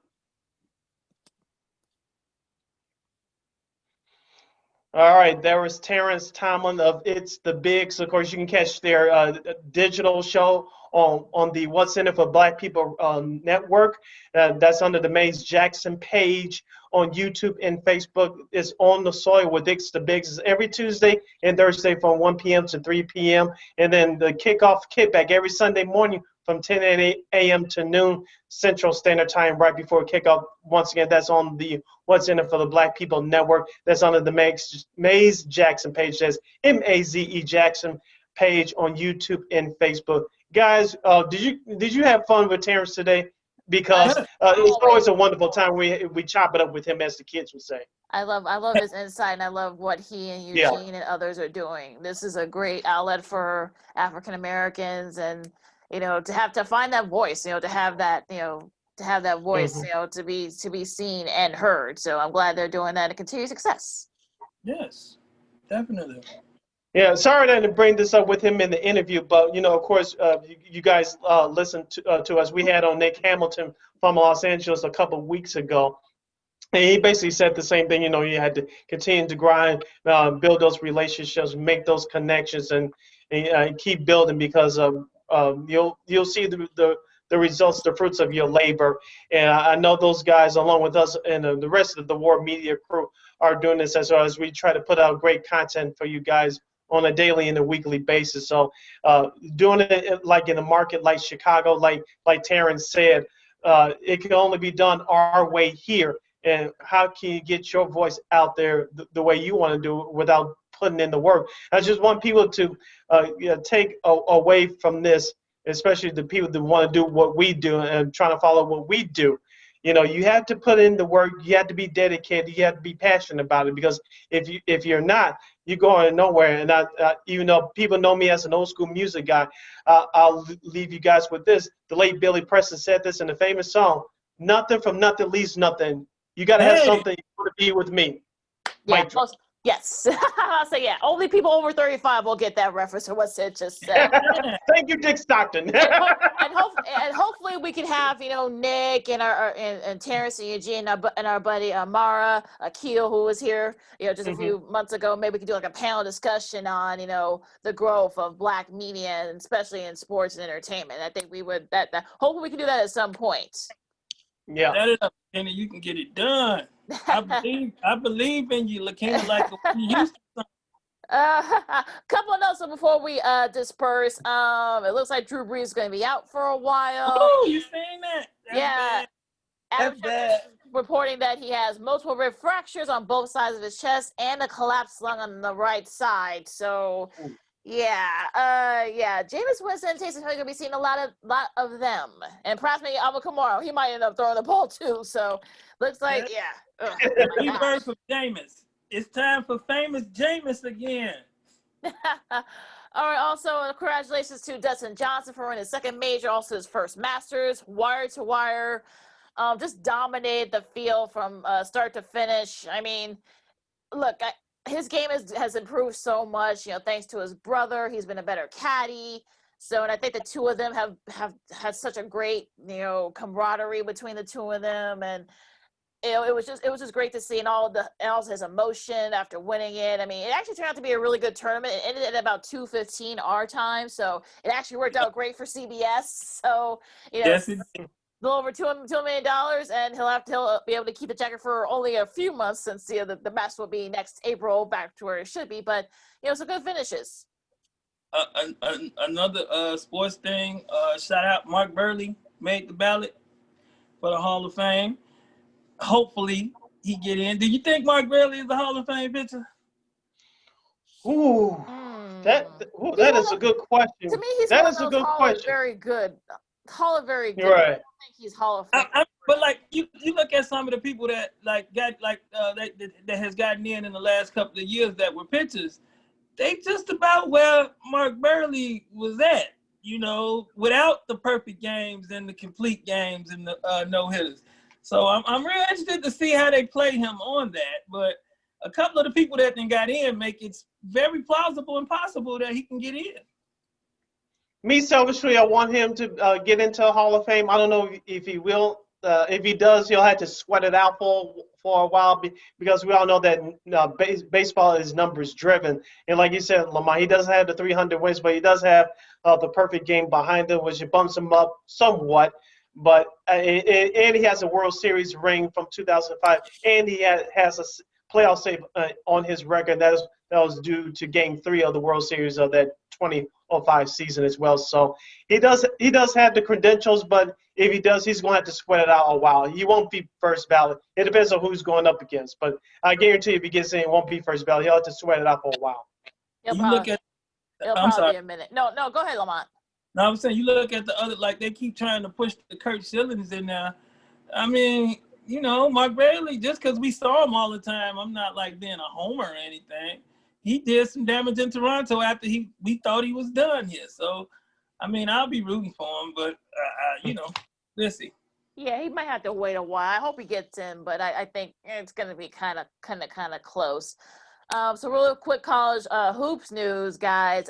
All right, there was Terrence Tomlin of It's the Bigs. Of course, you can catch their digital show on the What's in It for Black People network. That's under the Mays Jackson page on YouTube and Facebook. It's On the Soil with It's the Bigs. It's every Tuesday and Thursday from 1 p.m. to 3 p.m. And then the kickoff kickback every Sunday morning from 10 a.m. to noon Central Standard Time, right before kickoff. Once again, that's on the What's in It for the Black People Network. That's under the Maze Jackson page. That's M-A-Z-E Jackson page on YouTube and Facebook. Guys, did you have fun with Terrence today? Because it's always a wonderful time. We chop it up with him, as the kids would say. I love his insight, and I love what he and Eugene and others are doing. This is a great outlet for African Americans, and you know, to find that voice, you know, to have that voice, you know, to be seen and heard. So I'm glad they're doing that and continue success. Yes, definitely. Yeah, sorry I didn't bring this up with him in the interview, but, you know, of course, you guys listened to us. We had on Nick Hamilton from Los Angeles a couple of weeks ago, and he basically said the same thing. You know, you had to continue to grind, build those relationships, make those connections, and keep building, because you'll see the results, the fruits of your labor. And I know those guys, along with us and the rest of the War Media crew, are doing this as well, as we try to put out great content for you guys on a daily and a weekly basis. So doing it like in a market like Chicago, like Terrence said, it can only be done our way here. And how can you get your voice out there the way you want to do it without putting in the work? I just want people to take away from this, especially the people that want to do what we do and trying to follow what we do. You know, you have to put in the work. You have to be dedicated. You have to be passionate about it, because if you're not, you're going nowhere. And even though people know me as an old school music guy, I'll leave you guys with this. The late Billy Preston said this in a famous song: "Nothing from nothing leaves nothing." You got to have something you want to be with me. Yeah, yes. I'll say, yeah, only people over 35 will get that reference to what Sid just said. Thank you, Dick Stockton. and hopefully we can have, you know, Nick and and Terrence and Eugene and our buddy Mara Akil, who was here, you know, just a few months ago. Maybe we could do like a panel discussion on, you know, the growth of Black media, and especially in sports and entertainment. I think we would hopefully we can do that at some point. Yeah. That is up, Lakina. You can get it done. I believe in you, Lakina, like you used to. Couple of notes before we disperse. It looks like Drew Brees is going to be out for a while. Oh, you saying that? That's Adam bad. reporting that he has multiple rib fractures on both sides of his chest and a collapsed lung on the right side. So, Jameis Winston takes going to be seeing a lot of them, and perhaps maybe Alvin Kamara. He might end up throwing the ball too. So, looks like Rebirth of Jameis. It's time for famous Jameis again. All right. Also, congratulations to Dustin Johnson for winning his second major, also his first Masters, wire to wire. Just dominated the field from start to finish. I mean, look, his game has improved so much, you know, thanks to his brother. He's been a better caddy. So, and I think the two of them have had such a great, you know, camaraderie between the two of them. And, you know, it was just great to see, and all his emotion after winning it. I mean, it actually turned out to be a really good tournament. It ended at about 2:15 our time, so it actually worked out great for CBS. So, you know, Yes, it did. a little over $2 million, and he'll be able to keep the jacket for only a few months, since the match will be next April, back to where it should be. But, you know, some good finishes. Another sports thing. Shout out Mark Burley made the ballot for the Hall of Fame. Hopefully he get in. Do you think Mark Burley is a Hall of Fame pitcher? Ooh, He's that one is a of good to question. me. He's That one of is a those good Hall of question. very good, Hall of very You're good. But I right. don't think he's Hall of Fame. But like you look at some of the people that like got like that has gotten in the last couple of years that were pitchers. They just about where Mark Burley was at, you know, without the perfect games and the complete games and the no hitters. So I'm real interested to see how they play him on that. But a couple of the people that then got in make it very plausible and possible that he can get in. Me selfishly, I want him to get into the Hall of Fame. I don't know if he will. If he does, he'll have to sweat it out for a while because we all know that baseball is numbers driven. And like you said, Lamar, he doesn't have the 300 wins, but he does have the perfect game behind him, which bumps him up somewhat. But and he has a World Series ring from 2005, and he has a playoff save on his record. That was due to Game 3 of the World Series of that 2005 season as well. So he does have the credentials, but if he does, he's going to have to sweat it out a while. He won't be first ballot. It depends on who's going up against, but I guarantee if he gets in, he won't be first ballot. He'll have to sweat it out for a while. You look at. It'll I'm probably sorry. be a minute. No, go ahead, Lamont. No, I'm saying you look at the other, like they keep trying to push the Kurt Schillings in there. I mean, you know, Mark Bailey, just because we saw him all the time, I'm not like being a homer or anything. He did some damage in Toronto after we thought he was done here. So, I mean, I'll be rooting for him, but, you know, let's see. Yeah, he might have to wait a while. I hope he gets in, but I think it's going to be kind of close. So real quick college hoops news, guys.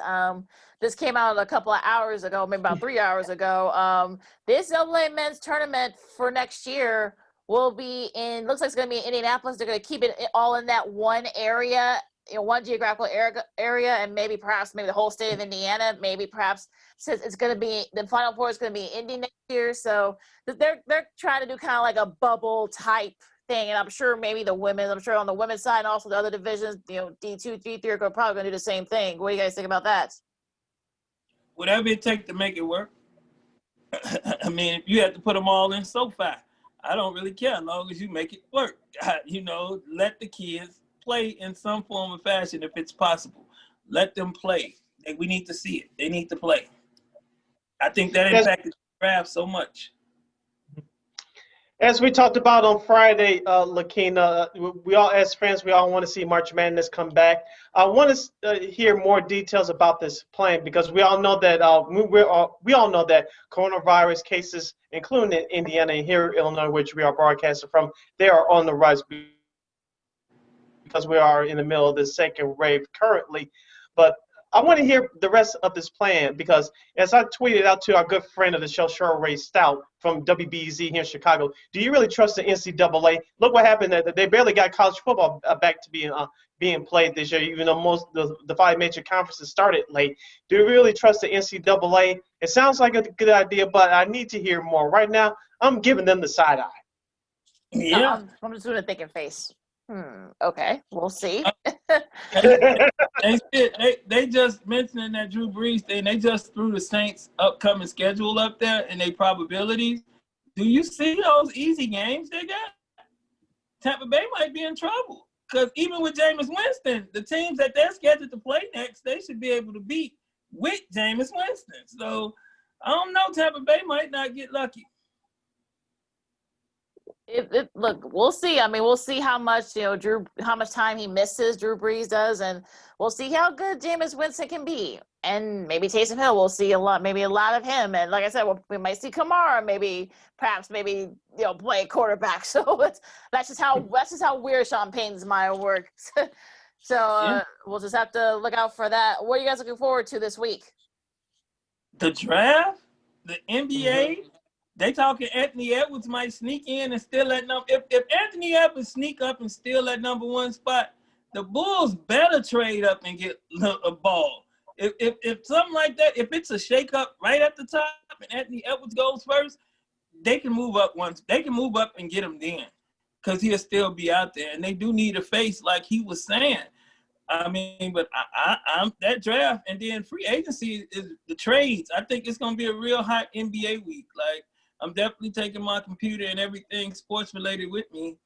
This came out a couple of hours ago, maybe about 3 hours ago. The NCAA men's tournament for next year will be looks like it's going to be in Indianapolis. They're going to keep it all in that one area, one geographical area, and maybe the whole state of Indiana. Maybe perhaps since it's going to be the Final Four is going to be in Indy next year, so they're trying to do kind of like a bubble type thing, and I'm sure on the women's side and also the other divisions, D2, D3 are probably going to do the same thing. What do you guys think about that? Whatever it takes to make it work. I mean, if you have to put them all in SoFi, I don't really care as long as you make it work. Let the kids play in some form or fashion if it's possible. Let them play. We need to see it. They need to play. I think that impacted the draft so much. As we talked about on Friday, Lakina, we all, as fans, we all want to see March Madness come back. I want to hear more details about this plan because we all know that we all know that coronavirus cases, including in Indiana and here in Illinois, which we are broadcasting from, they are on the rise because we are in the middle of the second wave currently. But I want to hear the rest of this plan because as I tweeted out to our good friend of the show, Cheryl Ray Stout from WBZ here in Chicago, do you really trust the NCAA? Look what happened. They barely got college football back to being played this year, even though most of the 5 major conferences started late. Do you really trust the NCAA? It sounds like a good idea, but I need to hear more. Right now, I'm giving them the side eye. Yeah. I'm just doing a thinking face. Okay, we'll see. They just mentioning that Drew Brees thing. They just threw the Saints' upcoming schedule up there and their probabilities. Do you see those easy games they got? Tampa Bay might be in trouble because even with Jameis Winston, the teams that they're scheduled to play next, they should be able to beat with Jameis Winston. So I don't know. Tampa Bay might not get lucky. Look, we'll see. I mean, we'll see how much how much time he misses. Drew Brees does, and we'll see how good Jameis Winston can be. And maybe Taysom Hill, we'll see a lot of him. And like I said, we might see Kamara, perhaps play quarterback. So that's just how weird Sean Payton's mind works. So we'll just have to look out for that. What are you guys looking forward to this week? The draft, the NBA. They talking Anthony Edwards might sneak in and steal that number. If Anthony Edwards sneak up and steal that number 1 spot, the Bulls better trade up and get a ball. If something like that, if it's a shakeup right at the top and Anthony Edwards goes first, they can move up once. They can move up and get him then because he'll still be out there. And they do need a face like he was saying. I mean, but I'm that draft and then free agency is the trades. I think it's gonna be a real hot NBA week. Like I'm definitely taking my computer and everything sports related with me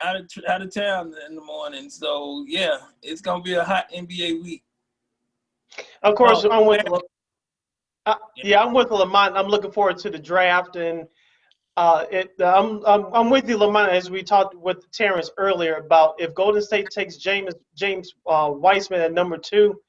out of town in the morning. So yeah, it's gonna be a hot NBA week. Of course, I'm with Yeah. I'm with Lamont. I'm looking forward to the draft, and I'm with you, Lamont, as we talked with Terrence earlier about if Golden State takes James Wiseman at number 2.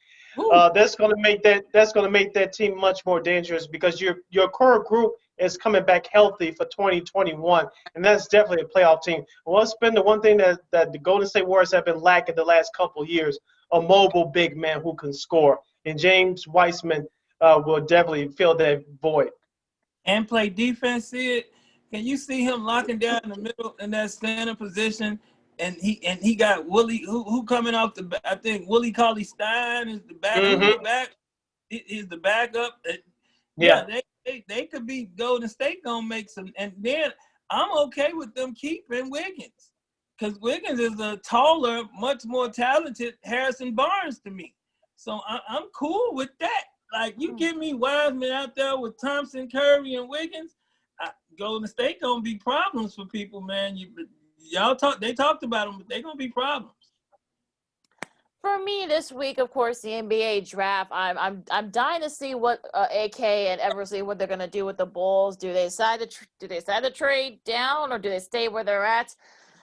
That's going to make that team much more dangerous because your core group is coming back healthy for 2021, and that's definitely a playoff team. Well, it's been the one thing that the Golden State Warriors have been lacking the last couple of years: a mobile big man who can score, and James Wiseman will definitely fill that void. And play defense, Sid. Can you see him locking down in the middle in that center position? And he got Willie who coming off the I think Willie Cauley Stein is the back is the backup. Yeah. They could be Golden State gonna make some, and then I'm okay with them keeping Wiggins because Wiggins is a taller, much more talented Harrison Barnes to me. So I'm cool with that. Like you give me Wiseman out there with Thompson, Curry, and Wiggins, Golden State gonna be problems for people, man. They talked about them, but they gonna be problems. For me this week, of course, the NBA draft. I'm dying to see what AK and Eversley what they're gonna do with the Bulls. Do they decide to trade down or do they stay where they're at?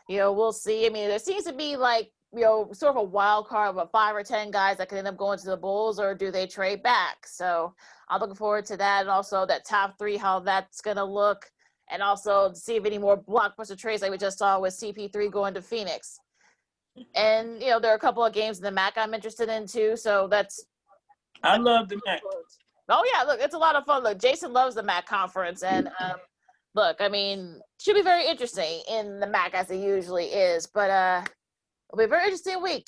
We'll see. I mean, there seems to be like sort of a wild card of 5 or 10 guys that could end up going to the Bulls, or do they trade back? So I'm looking forward to that, and also that top 3, how that's gonna look, and also to see if any more blockbuster trades like we just saw with CP3 going to Phoenix. And there are a couple of games in the MAC I'm interested in too. So I love the MAC. Oh yeah, look, it's a lot of fun. Look, Jason loves the MAC conference, and look, I mean, should be very interesting in the MAC as it usually is. But it'll be a very interesting week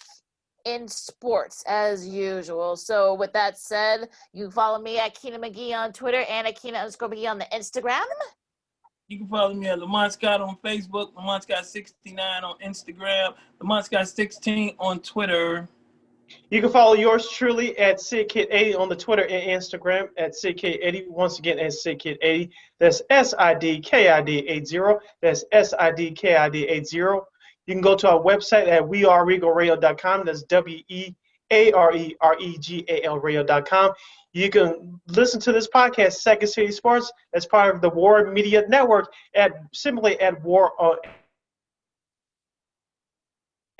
in sports as usual. So with that said, you can follow me at Keena McGee on Twitter and at Keena_McGee on the Instagram. You can follow me at Lamont Scott on Facebook, Lamont Scott 69 on Instagram, Lamont Scott 16 on Twitter. You can follow yours truly at SidKid80 on the Twitter and Instagram at SidKid80. Once again, at SidKid80. That's SIDKID80. That's SIDKID80. You can go to our website at weareregalradio.com. That's WEAREREGAL radio.com. You can listen to this podcast, Second City Sports, as part of the War Media Network simply at War on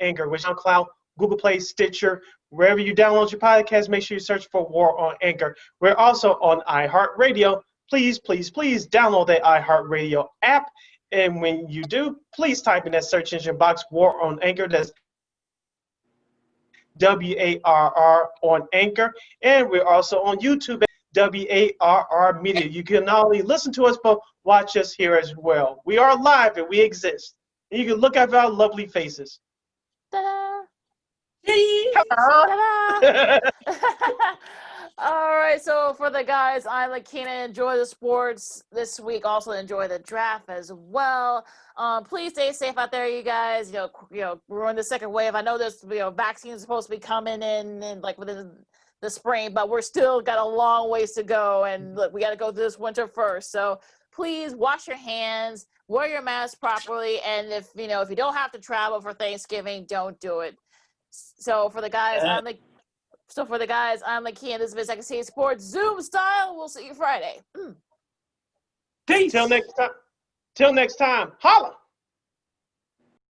Anchor, which is SoundCloud, Google Play, Stitcher, wherever you download your podcast. Make sure you search for War on Anchor. We're also on iHeartRadio. Please, please, please download the iHeartRadio app. And when you do, please type in that search engine box, War on Anchor. That's WARR on Anchor. And we're also on YouTube at WARR Media. You can not only listen to us, but watch us here as well. We are live and we exist. And you can look at our lovely faces. Ta-da! Ta-da! All right, so for the guys, I'm Lakina. Enjoy the sports this week. Also enjoy the draft as well. Please stay safe out there, you guys. We're in the second wave. I know there's vaccines supposed to be coming in like within the spring, but we're still got a long ways to go. And look, we got to go through this winter first. So please wash your hands, wear your mask properly, and if you don't have to travel for Thanksgiving, don't do it. So for the guys, I'm Lakia, and this has been Second City Sports Zoom style. We'll see you Friday. Peace. Till next time. Holla.